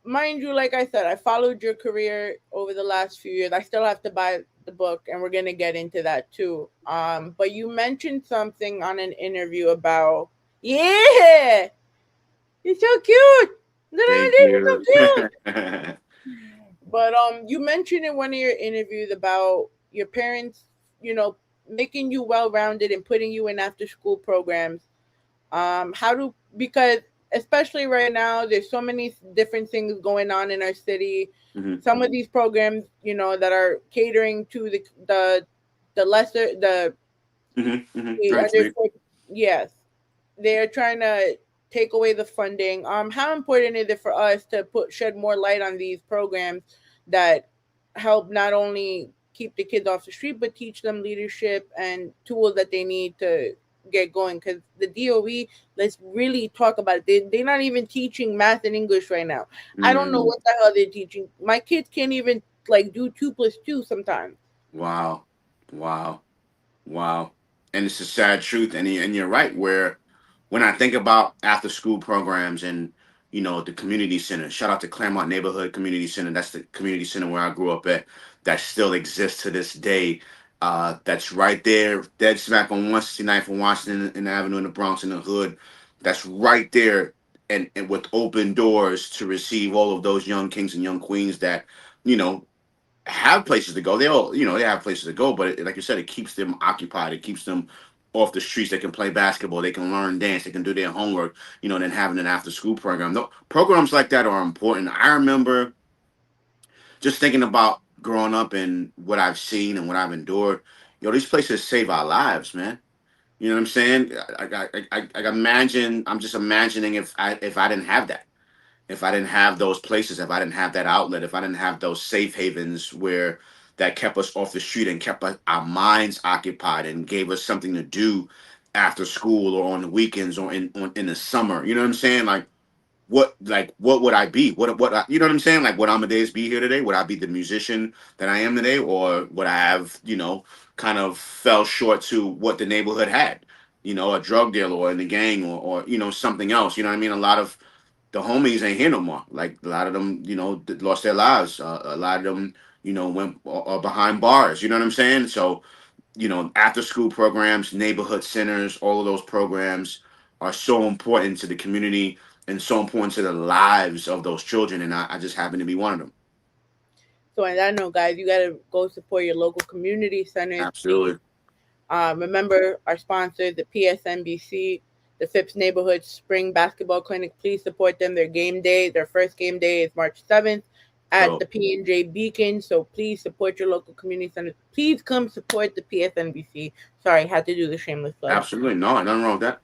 mind you, like I said, I followed your career over the last few years. I still have to buy the book, and we're gonna get into that too. But you mentioned something on an interview about Yeah, he's so cute. Little Thank Amadeus is so you. cute. But you mentioned in one of your interviews about your parents, making you well rounded and putting you in after school programs. How do because especially right now, there's so many different things going on in our city. Mhm, Some of these programs, that are catering to the lesser the Right, under sweet. yes, they're trying to take away the funding. How important is it for us to shed more light on these programs that help not only keep the kids off the street but teach them leadership and tools that they need to get going? Because the DOE, let's really talk about it. They're not even teaching math and English right now. I don't know Mm, what the hell they're teaching. My kids can't even like do 2 plus 2 sometimes. wow. Wow. Wow. And it's a sad truth. And you're right, where when I think about after school programs and, the community center, shout out to Claremont Neighborhood Community Center. That's the community center where I grew up at that still exists to this day. That's right there, dead smack on 169th and Washington and Avenue in the Bronx in the hood. That's right there. And with open doors to receive all of those young kings and young queens that, you know, have places to go. They all, they have places to go, but like you said, it keeps them occupied. It keeps them off the streets. They can play basketball. They can learn dance. They can do their homework. And then having an after school program. No, programs like that are important. I remember just thinking about growing up and what I've seen and what I've endured. These places save our lives, man. You know what I'm saying? I imagine. I'm just imagining if I didn't have that, if I didn't have those places, if I didn't have that outlet, if I didn't have those safe havens where that kept us off the street and kept our minds occupied and gave us something to do after school or on the weekends or in the summer. You know what I'm saying? What would I be? You know what I'm saying? Like, would Amadeus be here today? Would I be the musician that I am today, or would I have kind of fell short to what the neighborhood had? A drug dealer or in the gang or something else. You know what I mean? A lot of the homies ain't here no more. Like a lot of them, lost their lives. A lot of them, went behind bars. You know what I'm saying? So, after school programs, neighborhood centers, all of those programs are so important to the community and so important to the lives of those children. And I just happen to be one of them. So, on that note, guys, you got to go support your local community centers, please. Absolutely. Remember our sponsor, the PSNBC, the Phipps Neighborhood Spring Basketball Clinic. Please support them. Their first game day is March 7th at So the P&J Beacon. So please support your local community center. Please come support the PSNBC. Sorry, I had to do the shameless plug. absolutely. No, nothing wrong with that.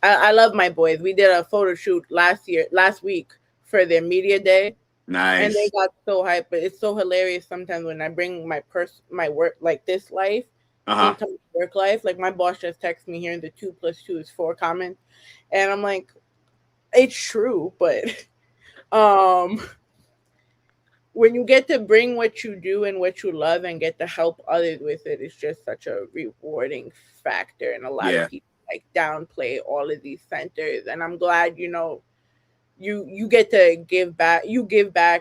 I love my boys. We did a photo shoot last week for their media day. And they Nice. got so hyped, but it's so hilarious sometimes when I bring my work, like this life, Uh-huh. into work life. Like my boss just texted me here in the 2+2 is 4 comment, and I'm like, it's true, but um, when you get to bring what you do and what you love and get to help others with it, it's just such a rewarding factor. And a lot of Yeah. people like downplay all of these centers, and I'm glad you get to give back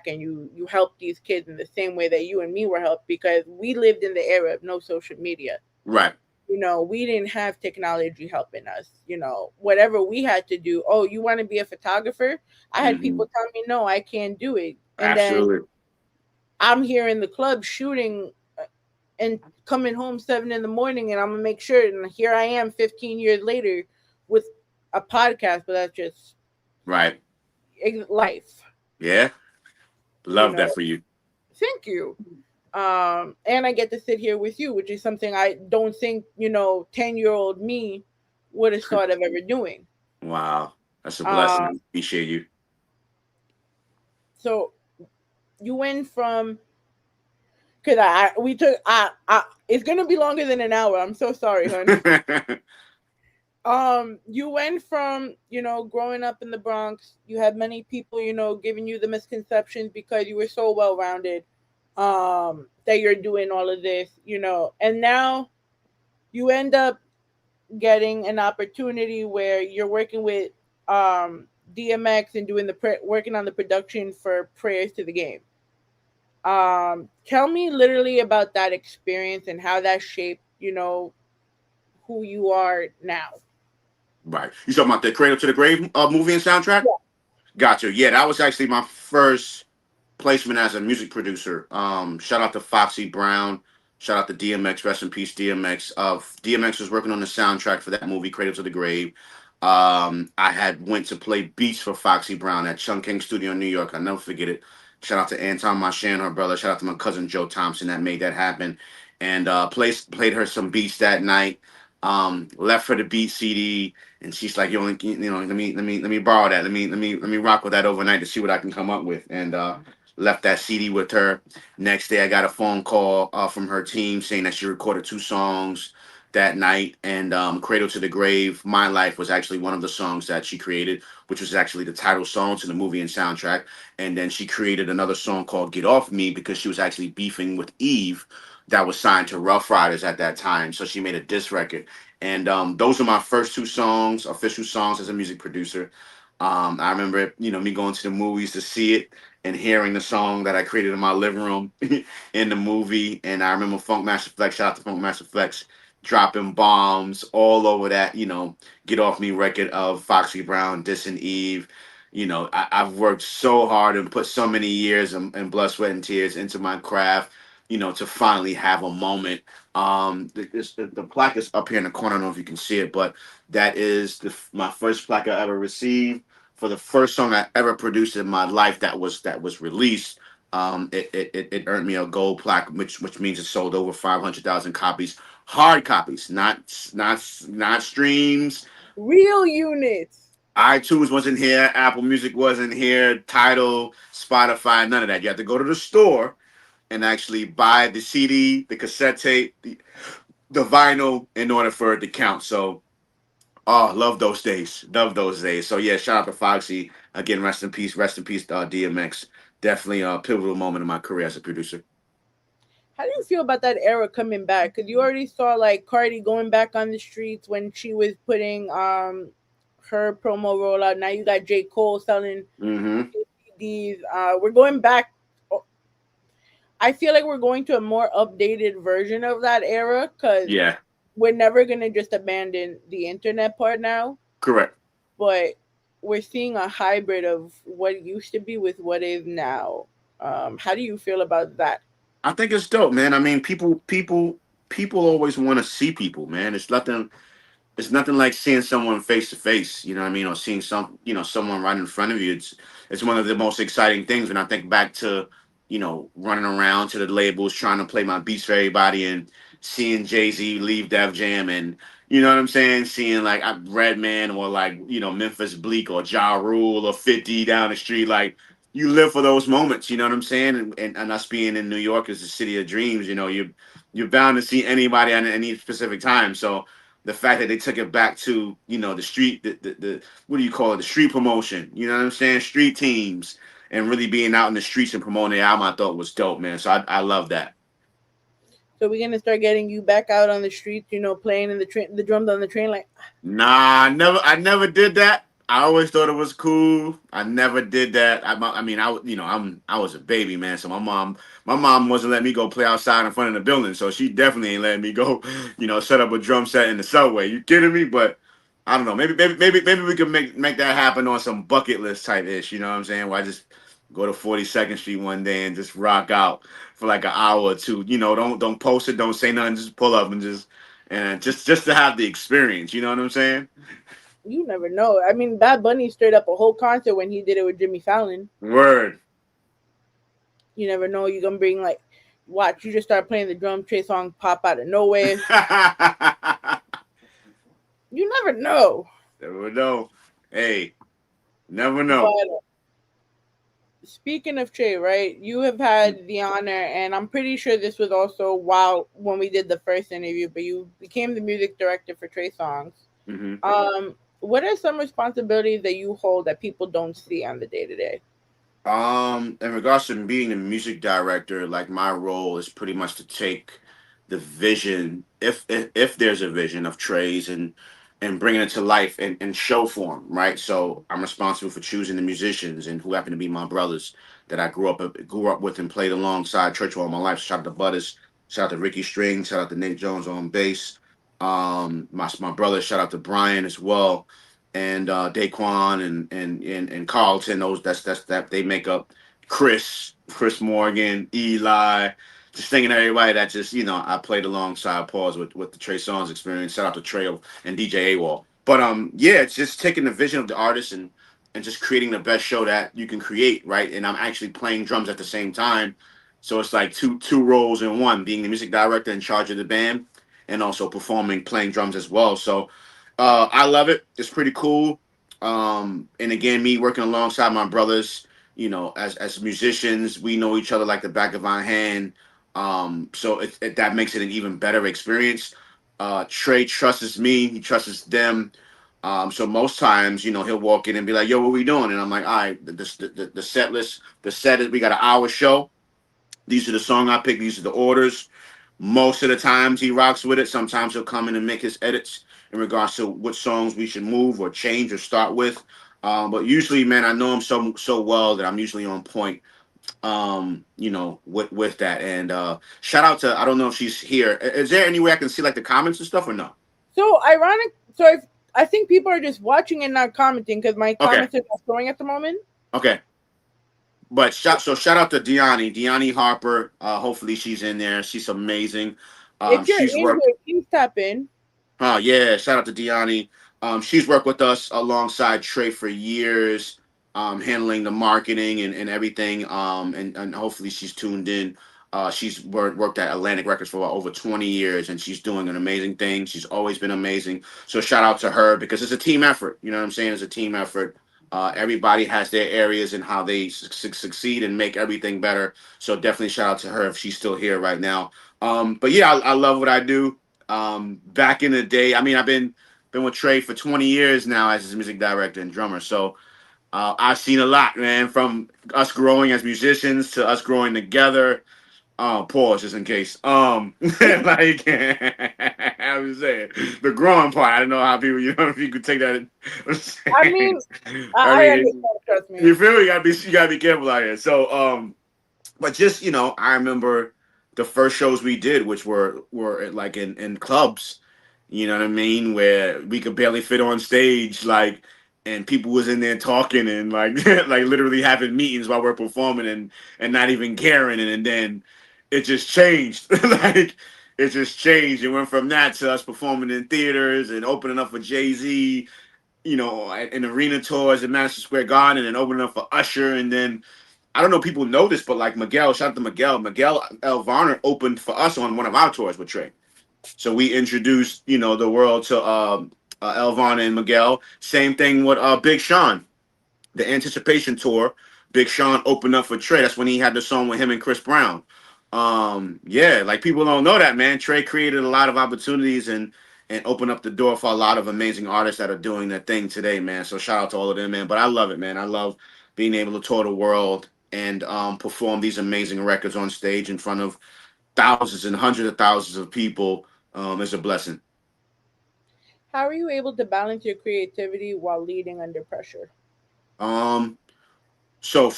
and you help these kids in the same way that you and me were helped, because we lived in the era of no social media. Right. We didn't have technology helping us. Whatever we had to do, oh, you want to be a photographer? I had Hmm. people tell me no, I can't do it, and then Absolutely. I'm here in the club shooting and coming home 7 in the morning, and I'm gonna make sure, and here I am 15 years later with a podcast. But that's just Right. life. Yeah. you Love know that for you. Thank you. And I get to sit here with you, which is something I don't think 10-year-old me would have thought of ever doing. Wow. That's a blessing. uh I appreciate you. so you went from, because I we took I it's gonna be longer than an hour. I'm so sorry, hon. You went from growing up in the Bronx. You had many people giving you the misconceptions because you were so well rounded, that you're doing all of this, and now you end up getting an opportunity where you're working with DMX and doing working on the production for Prayers to the Game. Tell me literally about that experience and how that shaped who you are now. Right. You talking about the Cradle to the Grave movie and soundtrack? Gotcha. Yeah, that was actually my first placement as a music producer. Shout out to Foxy Brown. Shout out to DMX. Rest in peace, DMX. DMX was working on the soundtrack for that movie, Cradle to the Grave. I had went to play beats for Foxy Brown at Chung King Studio in New York. I'll never forget it. Shout out to Anton Marchand, her brother. Shout out to my cousin Joe Thompson that made that happen. And played her some beats that night. Left her the beat CD, and she's like, "Yo, let me borrow that. Let me rock with that overnight to see what I can come up with." And left that CD with her. Next day, I got a phone call from her team saying that she recorded 2 songs that night. And Cradle to the Grave, My Life, was actually one of the songs that she created, which was actually the title song to the movie and soundtrack. And then she created another song called Get Off Me because she was actually beefing with Eve, that was signed to Rough Riders at that time. So she made a diss record. And those are my first 2 songs, official songs as a music producer. I remember, me going to the movies to see it and hearing the song that I created in my living room in the movie. And I remember Funk Master Flex, shout out to Funk Master Flex, dropping bombs all over that, Get Off Me record of Foxy Brown, dissing Eve. I've worked so hard and put so many years and blood, sweat, and tears into my craft, to finally have a moment. The plaque is up here in the corner. I don't know if you can see it, but that is my first plaque I ever received for the first song I ever produced in my life that was released. It earned me a gold plaque, which means it sold over 500,000 copies, hard copies, not streams. Real units. iTunes wasn't here, Apple Music wasn't here, Tidal, Spotify, none of that. You have to go to the store and actually buy the CD, the cassette tape, the vinyl in order for it to count. So, oh, love those days. Love those days. So, yeah, shout out to Foxy. Again, rest in peace. Rest in peace, DMX. Definitely a pivotal moment in my career as a producer. How do you feel about that era coming back? Because you already saw like Cardi going back on the streets when she was putting her promo rollout. Now you got J. Cole selling CDs. We're going back. I feel like we're going to a more updated version of that era because Yeah, we're never going to just abandon the internet part now. correct. But we're seeing a hybrid of what used to be with what is now. How do you feel about that? I think it's dope, man. I mean, people always want to see people, man. It's nothing like seeing someone face to face, you know what I mean, or seeing someone right in front of you. It's one of the most exciting things when I think back to, running around to the labels trying to play my beats for everybody and seeing Jay-Z leave Def Jam and you know what I'm saying, seeing like Redman or like, Memphis Bleak or Ja Rule or 50 down the street, like you live for those moments, you know what I'm saying? And us being in New York is the city of dreams, you're bound to see anybody at any specific time. So the fact that they took it back to the street, the what do you call it, the street promotion, you know what I'm saying, street teams, and really being out in the streets and promoting the album, I thought was dope, man. So I love that. So we're gonna start getting you back out on the streets, playing in the drums on the train, like. Nah, I never did that. I always thought it was cool. I never did that. I mean, I was a baby, man. So my mom wasn't letting me go play outside in front of the building. So she definitely ain't letting me go, set up a drum set in the subway. You kidding me? But I don't know. Maybe we could make that happen on some bucket list type ish. You know what I'm saying? Where I just go to 42nd Street one day and just rock out for like an hour or two. Don't post it, don't say nothing, just pull up and just to have the experience. You know what I'm saying? You never know. I mean, Bad Bunny stirred up a whole concert when he did it with Jimmy Fallon. Word. You never know. You're gonna bring like, watch. You just start playing the drum. Trey song pop out of nowhere. You never know. Never know. Hey, never know. But, speaking of Trey, right? You have had the honor, and I'm pretty sure this was also when we did the first interview. But you became the music director for Trey songs. Mm-hmm. What are some responsibilities that you hold that people don't see on the day to day? In regards to being a music director, like my role is pretty much to take the vision, if there's a vision of Trey's and bringing it to life in show form, right? So I'm responsible for choosing the musicians and who happen to be my brothers that I grew up with and played alongside church all my life. Shout out to Butters, shout out to Ricky String, shout out to Nate Jones on bass. My brother, shout out to Brian as well, and Daquan and Carlton. That they make up Chris Morgan, Eli, just thinking of everybody that just I played alongside Pauls with the Trey Songz experience. Shout out to Trey and DJ AWOL. But yeah, it's just taking the vision of the artist and just creating the best show that you can create, right? And I'm actually playing drums at the same time. So it's like two roles in one, being the music director in charge of the band and also performing, playing drums as well. So I love it. It's pretty cool. And again, me working alongside my brothers, as musicians, we know each other like the back of our hand. So that makes it an even better experience. Trey trusts me. He trusts them. So most times, he'll walk in and be like, "Yo, what we doing?" And I'm like, "All right, the set list. The set is we got an hour show. These are the song I picked. These are the orders." Most of the times he rocks with it. Sometimes he'll come in and make his edits in regards to what songs we should move or change or start with. But usually, man, I know him so well that I'm usually on point. With that. And shout out to, I don't know if she's here. Is there any way I can see like the comments and stuff or no? So ironic. So I think people are just watching and not commenting because my comments are not showing at the moment. Okay. But shout out to Deani Harper. Hopefully she's in there. She's amazing. If you're in here, please tap in. Yeah, shout out to Deani. She's worked with us alongside Trey for years, handling the marketing and everything. And hopefully she's tuned in. She's worked at Atlantic Records for over 20 years, and she's doing an amazing thing. She's always been amazing. So shout out to her because it's a team effort. You know what I'm saying? It's a team effort. Everybody has their areas and how they succeed and make everything better. So definitely shout out to her if she's still here right now. But yeah, I love what I do. Back in the day, I mean, I've been with Trey for 20 years now as his music director and drummer. So I've seen a lot, man, from us growing as musicians to us growing together. Pause just in case. Like I was saying, the growing part. I don't know how people, if you could take that. I mean, I understand. Trust me. You feel me? You gotta be careful out here. So, but just I remember the first shows we did, which were like in clubs. You know what I mean? Where we could barely fit on stage, like, and people was in there talking and like like literally having meetings while we're performing and not even caring, and then it just changed. Like it just changed. It went from that to us performing in theaters and opening up for Jay-Z, in arena tours at Madison Square Garden and opening up for Usher. And then I don't know if people know this, but like Miguel, shout out to Miguel L. Varner opened for us on one of our tours with Trey. So we introduced, the world to Elvana and Miguel. Same thing with Big Sean, the Anticipation Tour. Big Sean opened up for Trey. That's when he had the song with him and Chris Brown. Yeah, like people don't know that, man. Trey created a lot of opportunities and opened up the door for a lot of amazing artists that are doing their thing today, man. So shout out to all of them, man. But I love it, man. I love being able to tour the world and perform these amazing records on stage in front of thousands and hundreds of thousands of people. Is a blessing. How are you able to balance your creativity while leading under pressure? So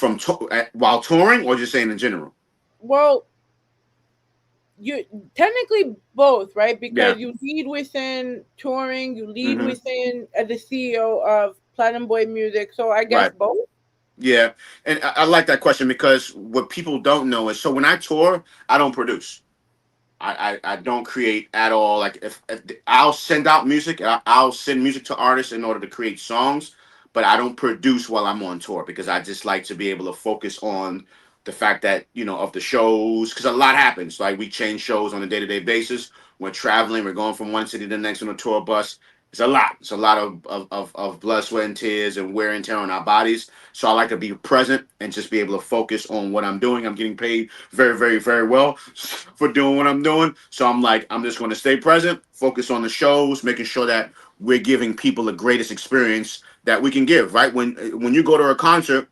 while touring, or just saying in general? Well, you technically both, right? Because you lead within touring, you lead within as the CEO of Platinum Boy Music. So I guess both. Yeah, and I like that question because what people don't know is, so when I tour, I don't produce. I don't create at all. Like if I'll send out music, I'll send music to artists in order to create songs, but I don't produce while I'm on tour because I just like to be able to focus on the fact that of the shows, because a lot happens. Like we change shows on a day-to-day basis. We're traveling. We're going from one city to the next on a tour bus. It's a lot. It's a lot of blood, sweat, and tears and wear and tear on our bodies. So I like to be present and just be able to focus on what I'm doing. I'm getting paid very, very, very well for doing what I'm doing. So I'm like, I'm just going to stay present, focus on the shows, making sure that we're giving people the greatest experience that we can give, right? When you go to a concert,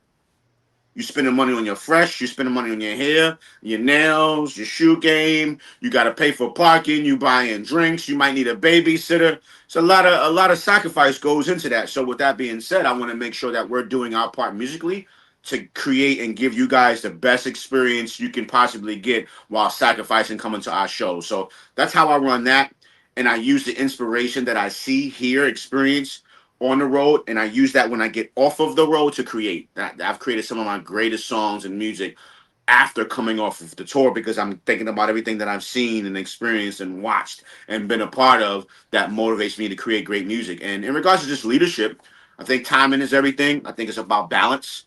you're spending money on your fresh, you're spending money on your hair, your nails, your shoe game. You got to pay for parking. You buying drinks. You might need a babysitter. So a lot of sacrifice goes into that. So with that being said, I want to make sure that we're doing our part musically to create and give you guys the best experience you can possibly get while sacrificing coming to our show. So that's how I run that. and I use the inspiration that I see, hear, experience on the road, and I use that when I get off of the road to create. I've created some of my greatest songs and music after coming off of the tour because I'm thinking about everything that I've seen and experienced and watched and been a part of that motivates me to create great music. And in regards to just leadership, I think timing is everything. I think it's about balance.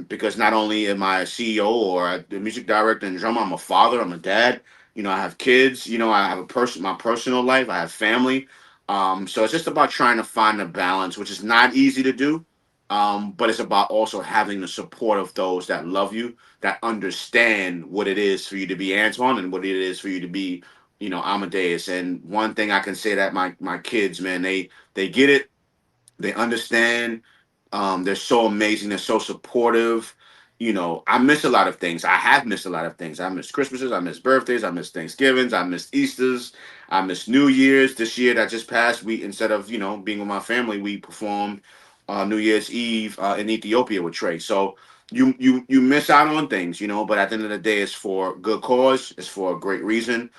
Because not only am I a CEO or the music director and drummer, I'm a father, I'm a dad. I have kids. I have my personal life. I have family. So it's just about trying to find a balance, which is not easy to do. But it's about also having the support of those that love you, that understand what it is for you to be Antoine and what it is for you to be, Amadeus. And one thing I can say that my kids, man, they get it, they understand. They're so amazing. They're so supportive. I miss a lot of things. I have missed a lot of things. I miss Christmases. I miss birthdays. I miss Thanksgivings. I miss Easters. I miss New Year's. This year that just passed, we instead of being with my family, we performed New Year's Eve in Ethiopia with Trey. So you miss out on things, But at the end of the day, it's for good cause. It's for a great reason.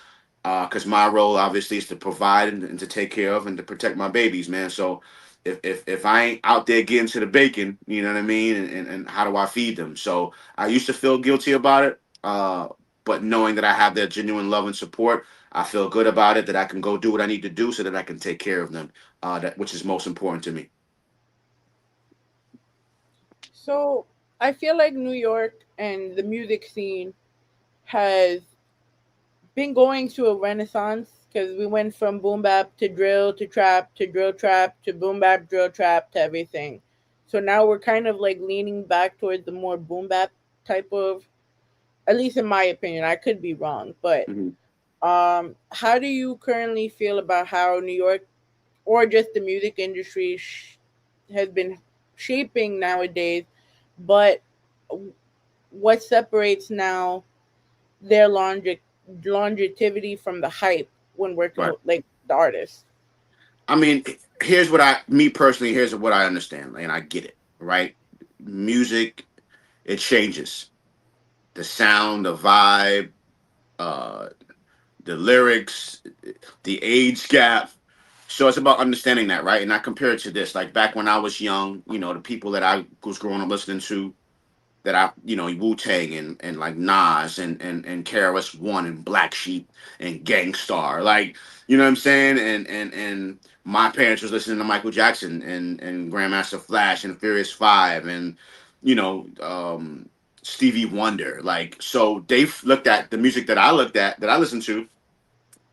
Because my role obviously is to provide and to take care of and to protect my babies, man. So if I ain't out there getting to the bacon, you know what I mean, and how do I feed them? So I used to feel guilty about it, but knowing that I have their genuine love and support, I feel good about it. That I can go do what I need to do so that I can take care of them. Which is most important to me. So I feel like New York and the music scene has been going through a renaissance because we went from boom bap to drill to trap to drill trap to boom bap drill trap to everything. So now we're kind of like leaning back towards the more boom bap type of, at least in my opinion. I could be wrong, but Mhm. how do you currently feel about how New York or just the music industry has been shaping nowadays? But what separates now their longevity from the hype when working Right. with like the artists? I mean, here's what I understand, and I get it. Right, music, it changes. The sound, the vibe, uh, the lyrics, the age gap. So it's about understanding that, right? And I compare it to this. Like back when I was young, the people that I was growing up listening to, that Wu Tang and like Nas and KRS One and Black Sheep and Gangstar, like, you know what I'm saying? And my parents was listening to Michael Jackson and Grandmaster Flash and Furious Five and you know um, Stevie Wonder. Like, so they looked at the music that I listened to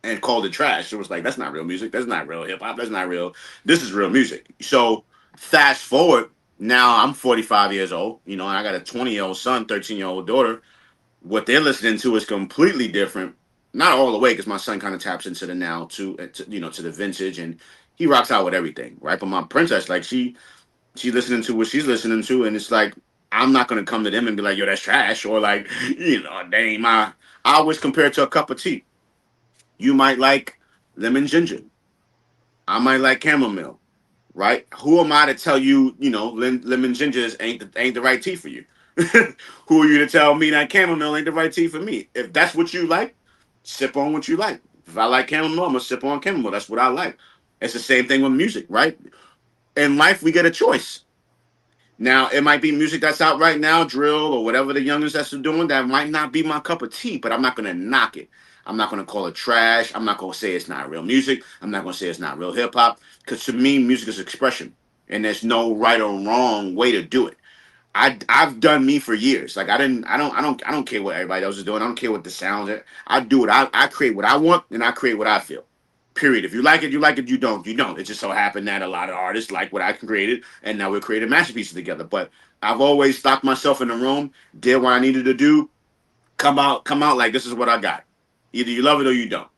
and called it trash. It was like, that's not real music. That's not real hip hop. That's not real. This is real music. So fast forward, now I'm 45 years old, and I got a 20-year-old son, 13-year-old daughter. What they're listening to is completely different. Not all the way, because my son kind of taps into the now to the vintage, and he rocks out with everything, right? But my princess, like she listening to what she's listening to, and it's like I'm not gonna come to them and be like, yo, that's trash, or like, they ain't my. I always compare it to a cup of tea. You might like lemon ginger. I might like chamomile, right? Who am I to tell you, lemon gingers ain't the right tea for you? Who are you to tell me that chamomile ain't the right tea for me? If that's what you like, sip on what you like. If I like chamomile, I'm gonna sip on chamomile. That's what I like. It's the same thing with music, right? In life, we get a choice. Now, it might be music that's out right now, drill or whatever the youngins that's doing, that might not be my cup of tea, but I'm not going to knock it. I'm not going to call it trash. I'm not going to say it's not real music. I'm not going to say it's not real hip hop. Because to me, music is expression, and there's no right or wrong way to do it. I've done me for years. Like I don't care what everybody else is doing. I don't care what the sounds are. I do it. I create what I want, and I create what I feel. Period. If you like it, you like it. You don't, you don't. It just so happened that a lot of artists like what I created, and now we're creating masterpieces together. But I've always locked myself in the room, did what I needed to do, come out like this is what I got. Either you love it or you don't.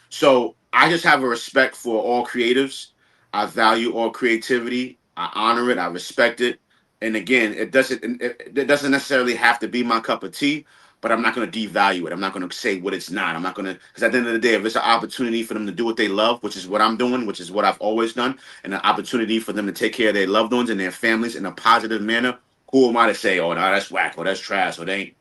So I just have a respect for all creatives. I value all creativity. I honor it. I respect it. And again, it doesn't necessarily have to be my cup of tea, but I'm not going to devalue it. I'm not going to say what it's not. I'm not going to, because at the end of the day, if it's an opportunity for them to do what they love, which is what I'm doing, which is what I've always done, and an opportunity for them to take care of their loved ones and their families in a positive manner, who am I to say, oh, no, that's whack, or that's trash, or they ain't.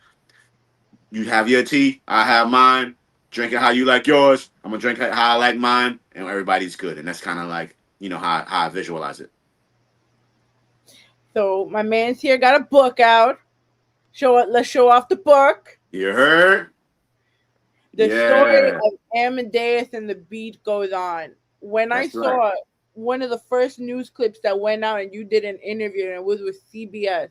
You have your tea, I have mine. drink it how you like yours. I'm gonna drink it how I like mine, and everybody's good. And that's kind of like how I visualize it. So my man's here got a book out. Let's show off the book. You heard? The story Yeah, of Amadeus and the Beat Goes On. When I that's right. saw one of the first news clips that went out and you did an interview and it was with CBS.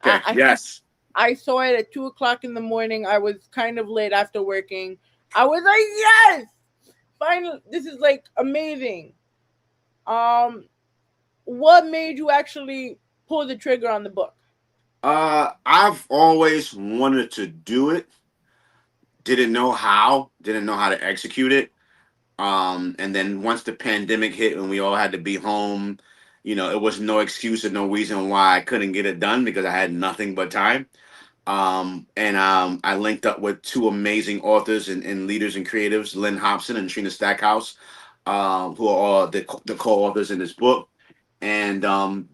Okay. I Yes. I saw it at 2:00 in the morning. I was kind of late after working. I was like, yes, finally, this is like amazing. What made you actually pull the trigger on the book? I've always wanted to do it. Didn't know how. Didn't know how to execute it. And then once the pandemic hit and we all had to be home, it was no excuse and no reason why I couldn't get it done because I had nothing but time. And I linked up with two amazing authors and leaders and creatives, Lynn Hobson and Trina Stackhouse, who are all the co-authors in this book. And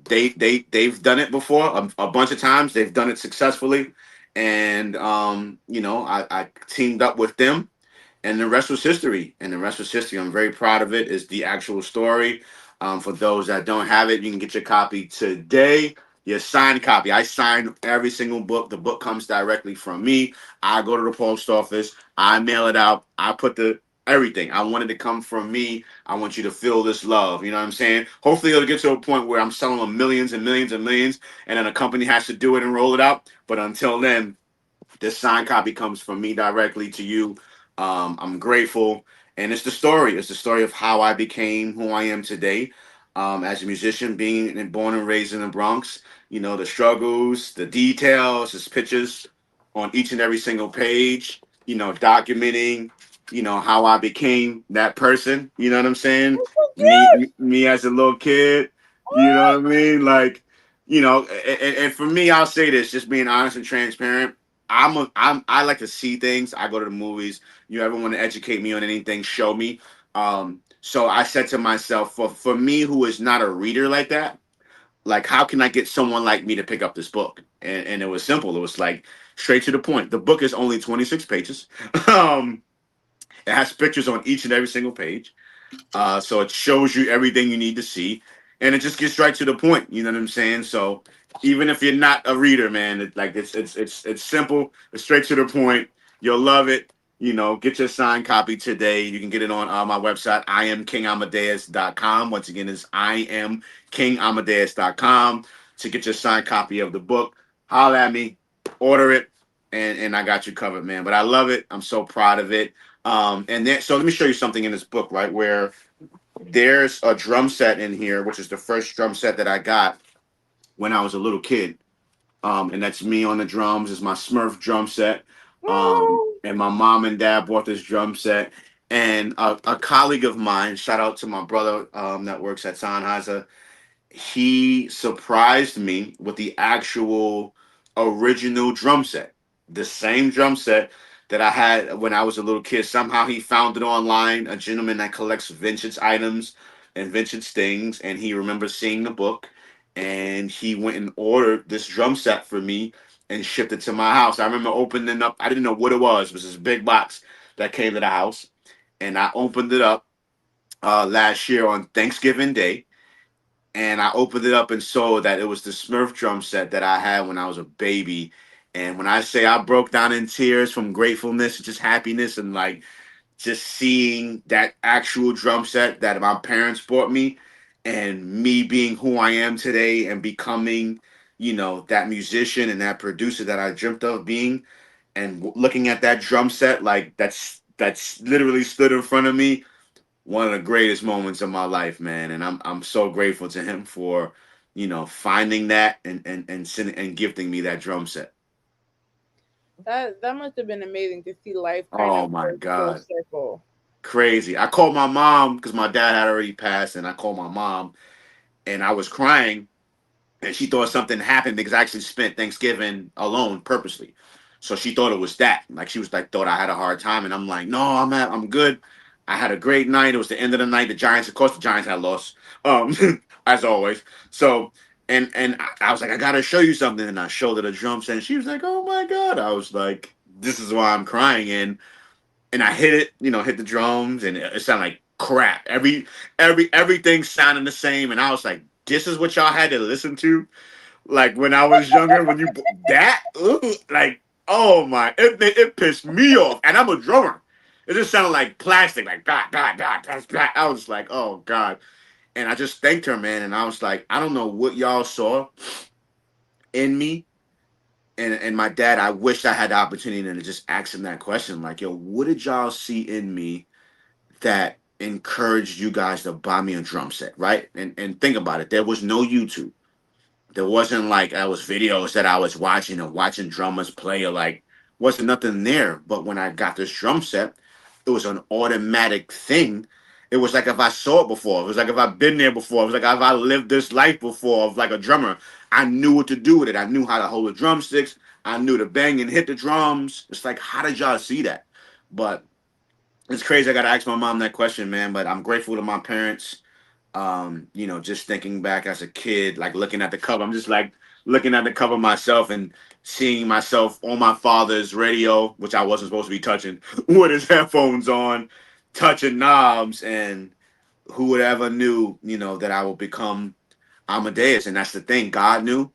they've done it before a bunch of times. They've done it successfully, and I teamed up with them, and the rest was history. And the rest was history. I'm very proud of it. It's the actual story. For those that don't have it, you can get your copy today. Your signed copy. I sign every single book. The book comes directly from me. I go to the post office. I mail it out. I put the everything. I wanted to come from me. I want you to feel this love. You know what I'm saying? Hopefully it'll get to a point where I'm selling them millions and millions and millions, and then a company has to do it and roll it out. But until then, this signed copy comes from me directly to you. I'm grateful. And it's the story. It's the story of how I became who I am today, as a musician, being born and raised in the Bronx. The struggles, the details, his pictures on each and every single page, documenting, how I became that person. You know what I'm saying? Me as a little kid, you know what I mean? Like, and for me, I'll say this, just being honest and transparent. I like to see things. I go to the movies. You ever want to educate me on anything, show me. So I said to myself, for me who is not a reader like that, like how can I get someone like me to pick up this book? And it was simple. It was like straight to the point. The book is only 26 pages. um, it has pictures on each and every single page. So it shows you everything you need to see, and it just gets right to the point. You know what I'm saying? So even if you're not a reader, man, it's simple. It's straight to the point. You'll love it. Get your signed copy today. You can get it on my website, iamkingamadeus.com. Once again, it's iamkingamadeus.com to get your signed copy of the book. Holler at me, order it, and I got you covered, man. But I love it. I'm so proud of it. So let me show you something in this book, right? Where there's a drum set in here, which is the first drum set that I got when I was a little kid. And that's me on the drums. It's my Smurf drum set. And my mom and dad bought this drum set. And a colleague of mine, shout out to my brother that works at Sennheiser, he surprised me with the actual original drum set, the same drum set that I had when I was a little kid. Somehow he found it online, a gentleman that collects vintage items and vintage things, and he remembers seeing the book, and he went and ordered this drum set for me and shipped it to my house. I remember opening up, I didn't know what it was. It was this big box that came to the house, and I opened it up last year on Thanksgiving Day, and I opened it up and saw that it was the Smurf drum set that I had when I was a baby. And when I say I broke down in tears from gratefulness, just happiness, and like just seeing that actual drum set that my parents bought me, and me being who I am today and becoming, that musician and that producer that I dreamt of being, and looking at that drum set, like that's literally stood in front of me, one of the greatest moments of my life, man. And I'm so grateful to him for, finding that and sending and gifting me that drum set. That must have been amazing to see life kind Oh of my go full God. circle. Crazy. I called my mom because my dad had already passed, and I called my mom and I was crying, and she thought something happened because I actually spent Thanksgiving alone purposely. So she thought it was that. Like she was like, thought I had a hard time, and I'm like, no, I'm good. I had a great night. It was the end of the night. The Giants, of course, the Giants had lost, as always. So I was like, I gotta show you something, and I showed her the drum set, and she was like, oh my God. I was like, this is why I'm crying, and and I hit it, hit the drums, and it sounded like crap. Everything sounded the same, and I was like, "This is what y'all had to listen to." Like when I was younger, when that, ugh, like, oh my, it pissed me off, and I'm a drummer. It just sounded like plastic, like dot dot dot dot dot. I was like, oh god, and I just thanked her, man, and I was like, I don't know what y'all saw in me, and my dad. I wish I had the opportunity to just ask him that question, like, yo, what did y'all see in me that encouraged you guys to buy me a drum set, right? And think about it, there was no YouTube. There wasn't like I was videos that I was watching or watching drummers play or like wasn't nothing there. But when I got this drum set, it was an automatic thing. It was like if I saw it before. It was like if I've been there before. It was like if I lived this life before of like a drummer. I knew what to do with it. I knew how to hold the drumsticks. I knew to bang and hit the drums. It's like, how did y'all see that? But it's crazy. I gotta ask my mom that question, man. But I'm grateful to my parents. Just thinking back as a kid, like looking at the cover, I'm just like looking at the cover myself and seeing myself on my father's radio, which I wasn't supposed to be touching, with his headphones on, touching knobs, and who would ever knew, that I would become Amadeus. And that's the thing, God knew,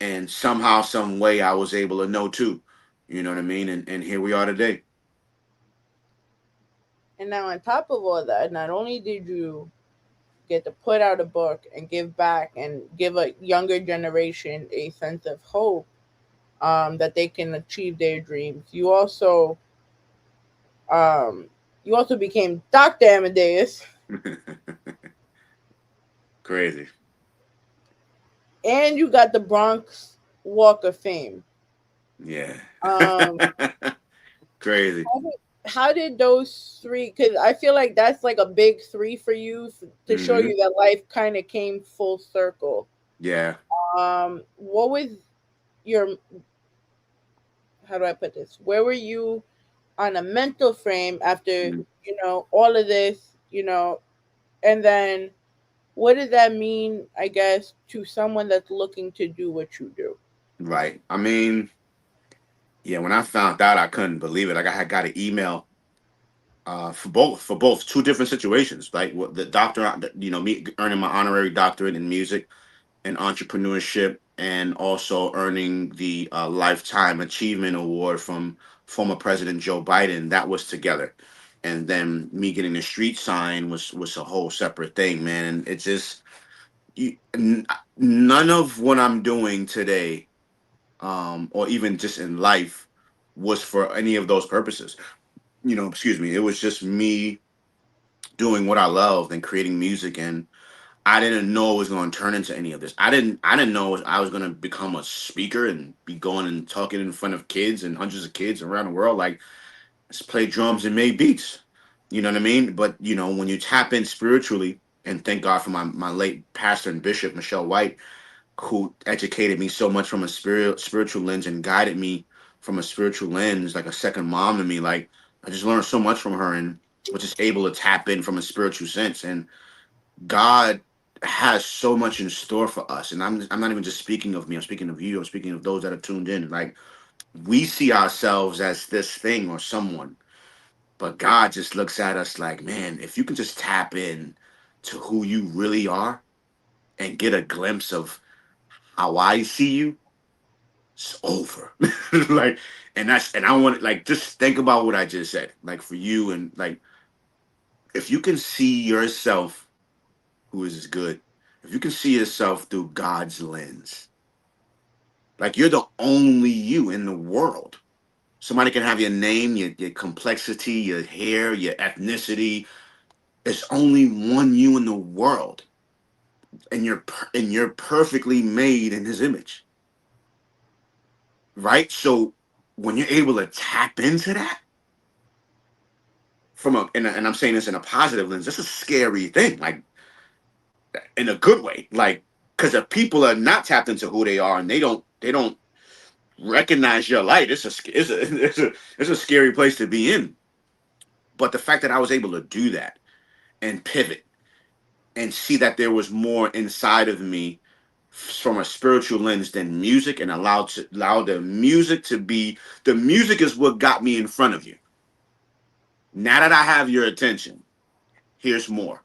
and somehow, some way, I was able to know too. You know what I mean? And here we are today. And now, on top of all that, not only did you get to put out a book and give back and give a younger generation a sense of hope, that they can achieve their dreams, you also became Dr. Amadeus. Crazy. And you got the Bronx Walk of Fame. Yeah. Um, Crazy. how did those three? Because I feel like that's like a big three for you to show you that life kind of came full circle. Yeah. What was your? How do I put this? Where were you on a mental frame after all of this? And then what does that mean? I guess to someone that's looking to do what you do. Right. I mean, yeah, when I found out, I couldn't believe it. Like I had got an email for both two different situations. Like what the doctor, me earning my honorary doctorate in music and entrepreneurship, and also earning the lifetime achievement award from former President Joe Biden. That was together, and then me getting the street sign was a whole separate thing, man. And it's just none of what I'm doing today, or even just in life, was for any of those purposes. Excuse me. It was just me doing what I loved and creating music, and I didn't know it was going to turn into any of this. I didn't know I was going to become a speaker and be going and talking in front of kids and hundreds of kids around the world. Like, let's play drums and make beats. You know what I mean? But when you tap in spiritually, and thank God for my late pastor and bishop Michelle White, who educated me so much from a spiritual lens and guided me from a spiritual lens, like a second mom to me. Like I just learned so much from her, and was just able to tap in from a spiritual sense. And God has so much in store for us. And I'm not even just speaking of me. I'm speaking of you. I'm speaking of those that are tuned in. Like we see ourselves as this thing or someone, but God just looks at us like, man, if you can just tap in to who you really are and get a glimpse of how I see you, it's over. Like, and I want to like just think about what I just said. Like for you, and like if you can see yourself, who is good, if you can see yourself through God's lens, like you're the only you in the world. Somebody can have your name, your complexity, your hair, your ethnicity. There's only one you in the world, and you're perfectly made in His image, right? So when you're able to tap into that and I'm saying this in a positive lens, that's a scary thing, like in a good way, like because if people are not tapped into who they are and they don't recognize your light, it's a scary place to be in. But the fact that I was able to do that and pivot and see that there was more inside of me from a spiritual lens than music, and allow the music to be the music is what got me in front of you. Now that I have your attention, here's more.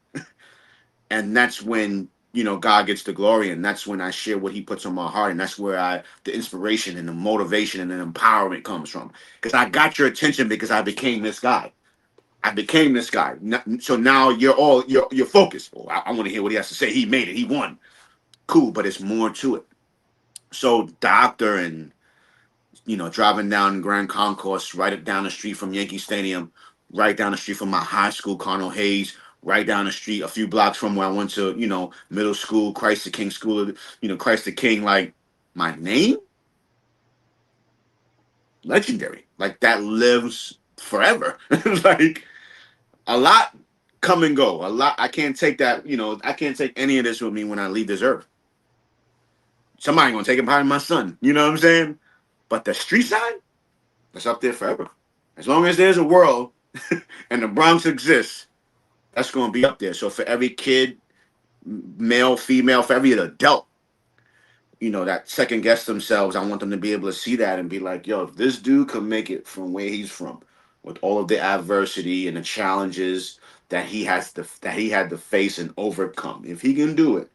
And that's when, God gets the glory, and that's when I share what he puts on my heart, and that's where the inspiration and the motivation and the empowerment comes from. Because I got your attention because I became this guy. So now you're focused. Oh, I want to hear what he has to say. He made it. He won. Cool, but it's more to it. So doctor and driving down Grand Concourse, right down the street from Yankee Stadium, right down the street from my high school, Cardinal Hayes, right down the street, a few blocks from where I went to, middle school, Christ the King School, Christ the King. Like, my name, legendary. Like, that lives forever. Like, a lot come and go. A lot. I can't take that. I can't take any of this with me when I leave this earth. Somebody gonna take it, probably my son. You know what I'm saying? But the street side, that's up there forever. As long as there's a world and the Bronx exists, that's gonna be up there. So for every kid, male, female, for every adult, that second guess themselves, I want them to be able to see that and be like, yo, if this dude could make it from where he's from, with all of the adversity and the challenges that he had to face and overcome, if he can do it,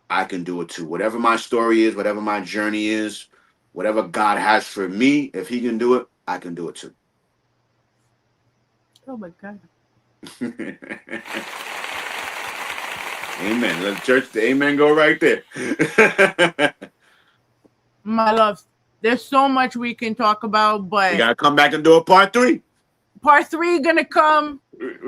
I can do it too. Whatever my story is, whatever my journey is, whatever God has for me, if he can do it, I can do it too. Oh my God. Amen. Let church, the amen go right there. My love, there's so much we can talk about, but we gotta come back and do a part 3. Part 3 gonna come.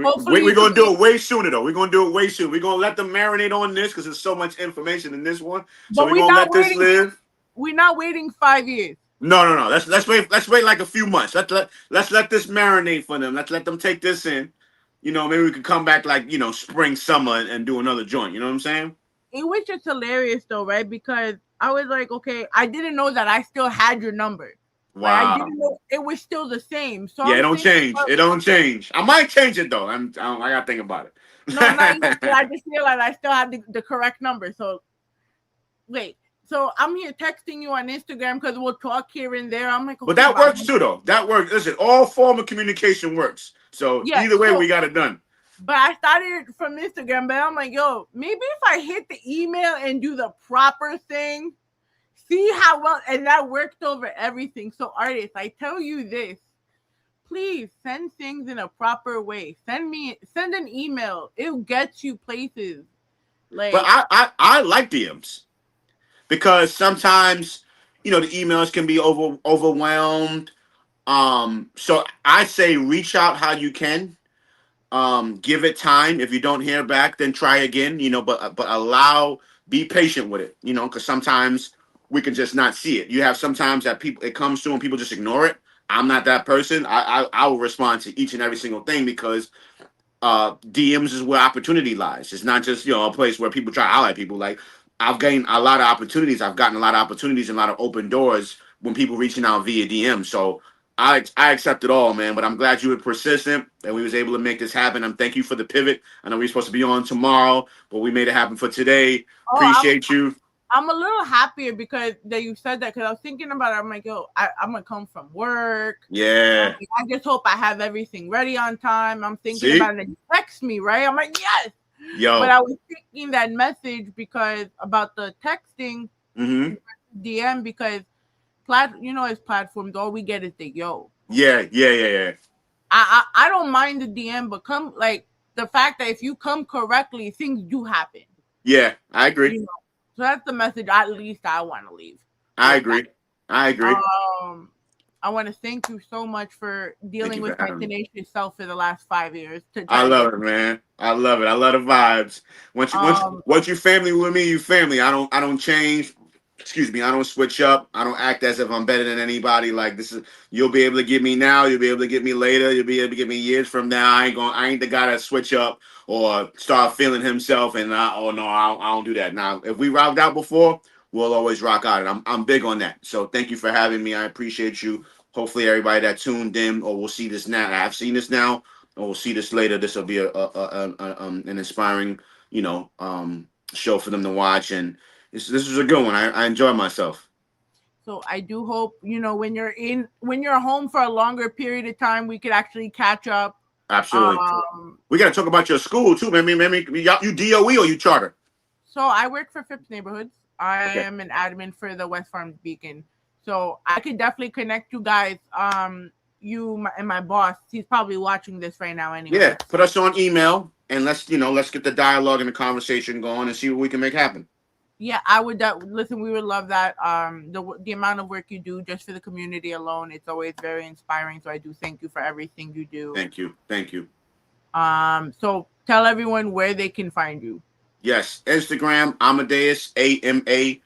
Hopefully we're gonna do it way sooner though. We're gonna do it way soon. We're gonna let them marinate on this because there's so much information in this one. So we're gonna let this live. We're not waiting 5 years. No. Let's wait. Let's wait like a few months. Let's let this marinate for them. Let's let them take this in. Maybe we could come back like spring, summer, and do another joint. You know what I'm saying? It was just hilarious though, right? Because I was like, okay, I didn't know that I still had your number. Wow. Like, I didn't know it was still the same. So yeah, it don't change. It don't change. I might change it though. I gotta think about it. No, not yet. I just realized I still have the correct number. So wait. So I'm here texting you on Instagram because we'll talk here and there. I'm like, okay, but that works too, though. That works. Listen, all form of communication works. So yeah, either way, we got it done. But I started from Instagram, but I'm like, yo, maybe if I hit the email and do the proper thing, see how well, and that worked over everything. So artists, I tell you this, please send things in a proper way. Send an email. It gets you places. Like, but I like DMs. Because sometimes, the emails can be overwhelmed. So I say reach out how you can. Give it time. If you don't hear back, then try again. But be patient with it. Because sometimes we can just not see it. You have sometimes that it comes to and people just ignore it. I'm not that person. I will respond to each and every single thing because DMs is where opportunity lies. It's not just a place where people try to highlight people. Like, I've gained a lot of opportunities. I've gotten a lot of opportunities and a lot of open doors when people reaching out via DM. So I accept it all, man. But I'm glad you were persistent and we was able to make this happen. I'm thank you for the pivot. I know we're supposed to be on tomorrow, but we made it happen for today. Appreciate you. I'm a little happier because that you said that because I was thinking about it. I'm like, yo, I'm gonna come from work. Yeah. I just hope I have everything ready on time. I'm thinking about it and you text me, right? I'm like, yes. Yo. But I was thinking that message because about the texting DM because as platforms, all we get is the yo. Yeah. I don't mind the DM, but come like the fact that if you come correctly, things do happen. Yeah, I agree. So that's the message at least I want to leave. I agree. I want to thank you so much for dealing with my tenacious self for the last 5 years. I love it, man. I love it. I love the vibes. Once you family with me, you family. I don't change. Excuse me. I don't switch up. I don't act as if I'm better than anybody. Like this is. You'll be able to get me now. You'll be able to get me later. You'll be able to get me years from now. I ain't the guy that switch up or start feeling himself. And I don't do that. Now, if we rocked out before, we'll always rock out. And I'm big on that. So thank you for having me. I appreciate you. Hopefully everybody that tuned in or will see this now. I've seen this now or we'll see this later. This will be an inspiring, show for them to watch. And this was a good one. I enjoyed myself. So I do hope, when you're home for a longer period of time, we could actually catch up. Absolutely. Um, We got to talk about your school too, man. You DOE or you charter? so I work for Phipps Neighborhoods. I Okay. am an admin for the West Farms Beacon. So I could definitely connect you guys. And my boss, he's probably watching this right now anyway. Yeah, put us on email and let's get the dialogue and the conversation going and see what we can make happen. Yeah, I would listen. We would love that. The amount of work you do just for the community alone, it's always very inspiring. So I do thank you for everything you do. Thank you. So tell everyone where they can find you. Yes, Instagram Amadeus AMADEUS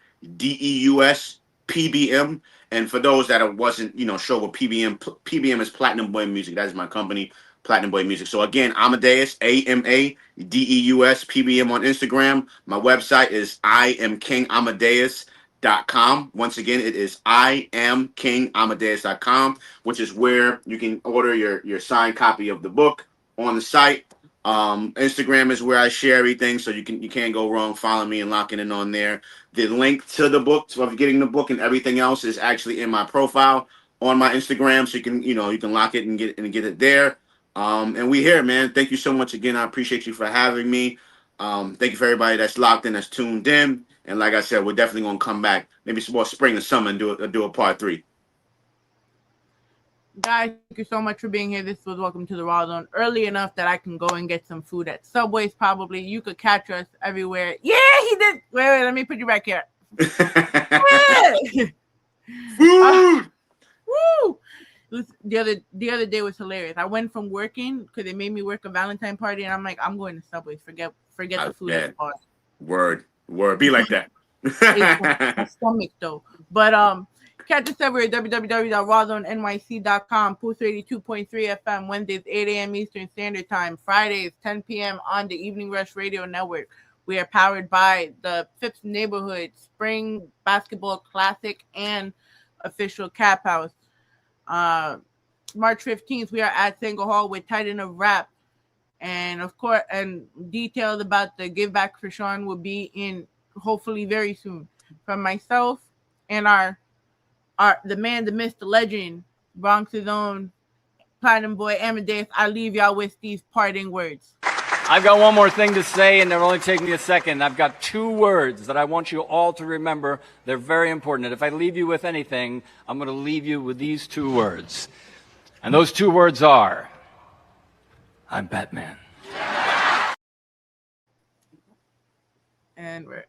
PBM. And for those that wasn't sure what PBM is Platinum Boy Music. That is my company, Platinum Boy Music. So again, Amadeus AMADEUS PBM on Instagram. My website is IamKingAmadeus.com. Once again, it is IamKingAmadeus.com, which is where you can order your signed copy of the book on the site. Instagram is where I share everything, so you can't go wrong following me and locking in on there. The link to the book, of getting the book and everything else, is actually in my profile on my Instagram, so you can lock it and get it there. And we here, man. Thank you so much again. I appreciate you for having me. Thank you for everybody that's locked in, that's tuned in. And like I said, we're definitely gonna come back, maybe spring or summer, and do a part 3. Guys, thank you so much for being here. This was Welcome to the Raw Zone. Early enough that I can go and get some food at Subway's probably. You could catch us everywhere. Yeah, he did. Wait, let me put you back here. Food! Woo! The other day was hilarious. I went from working because they made me work a Valentine party, and I'm like, I'm going to Subway. Forget the food at the bar. Word. Be like that. It's my stomach though. But catch us everywhere at www.rawzonenyc.com, Pulse 82.3 FM, Wednesdays 8 a.m. Eastern Standard Time, Fridays 10 p.m. on the Evening Rush Radio Network. We are powered by the Phipps Neighborhood Spring Basketball Classic and official Cap House. March 15th, we are at Single Hall with Titan of Rap. And of course, and details about the Give Back for Sean will be in hopefully very soon. From myself and the man, the myth, the legend, Bronx's own Platinum Boy Amadeus, I leave y'all with these parting words. I've got one more thing to say, and it'll only take me a second. I've got 2 words that I want you all to remember. They're very important. And if I leave you with anything, I'm going to leave you with these 2 words. And those 2 words are, I'm Batman. And we're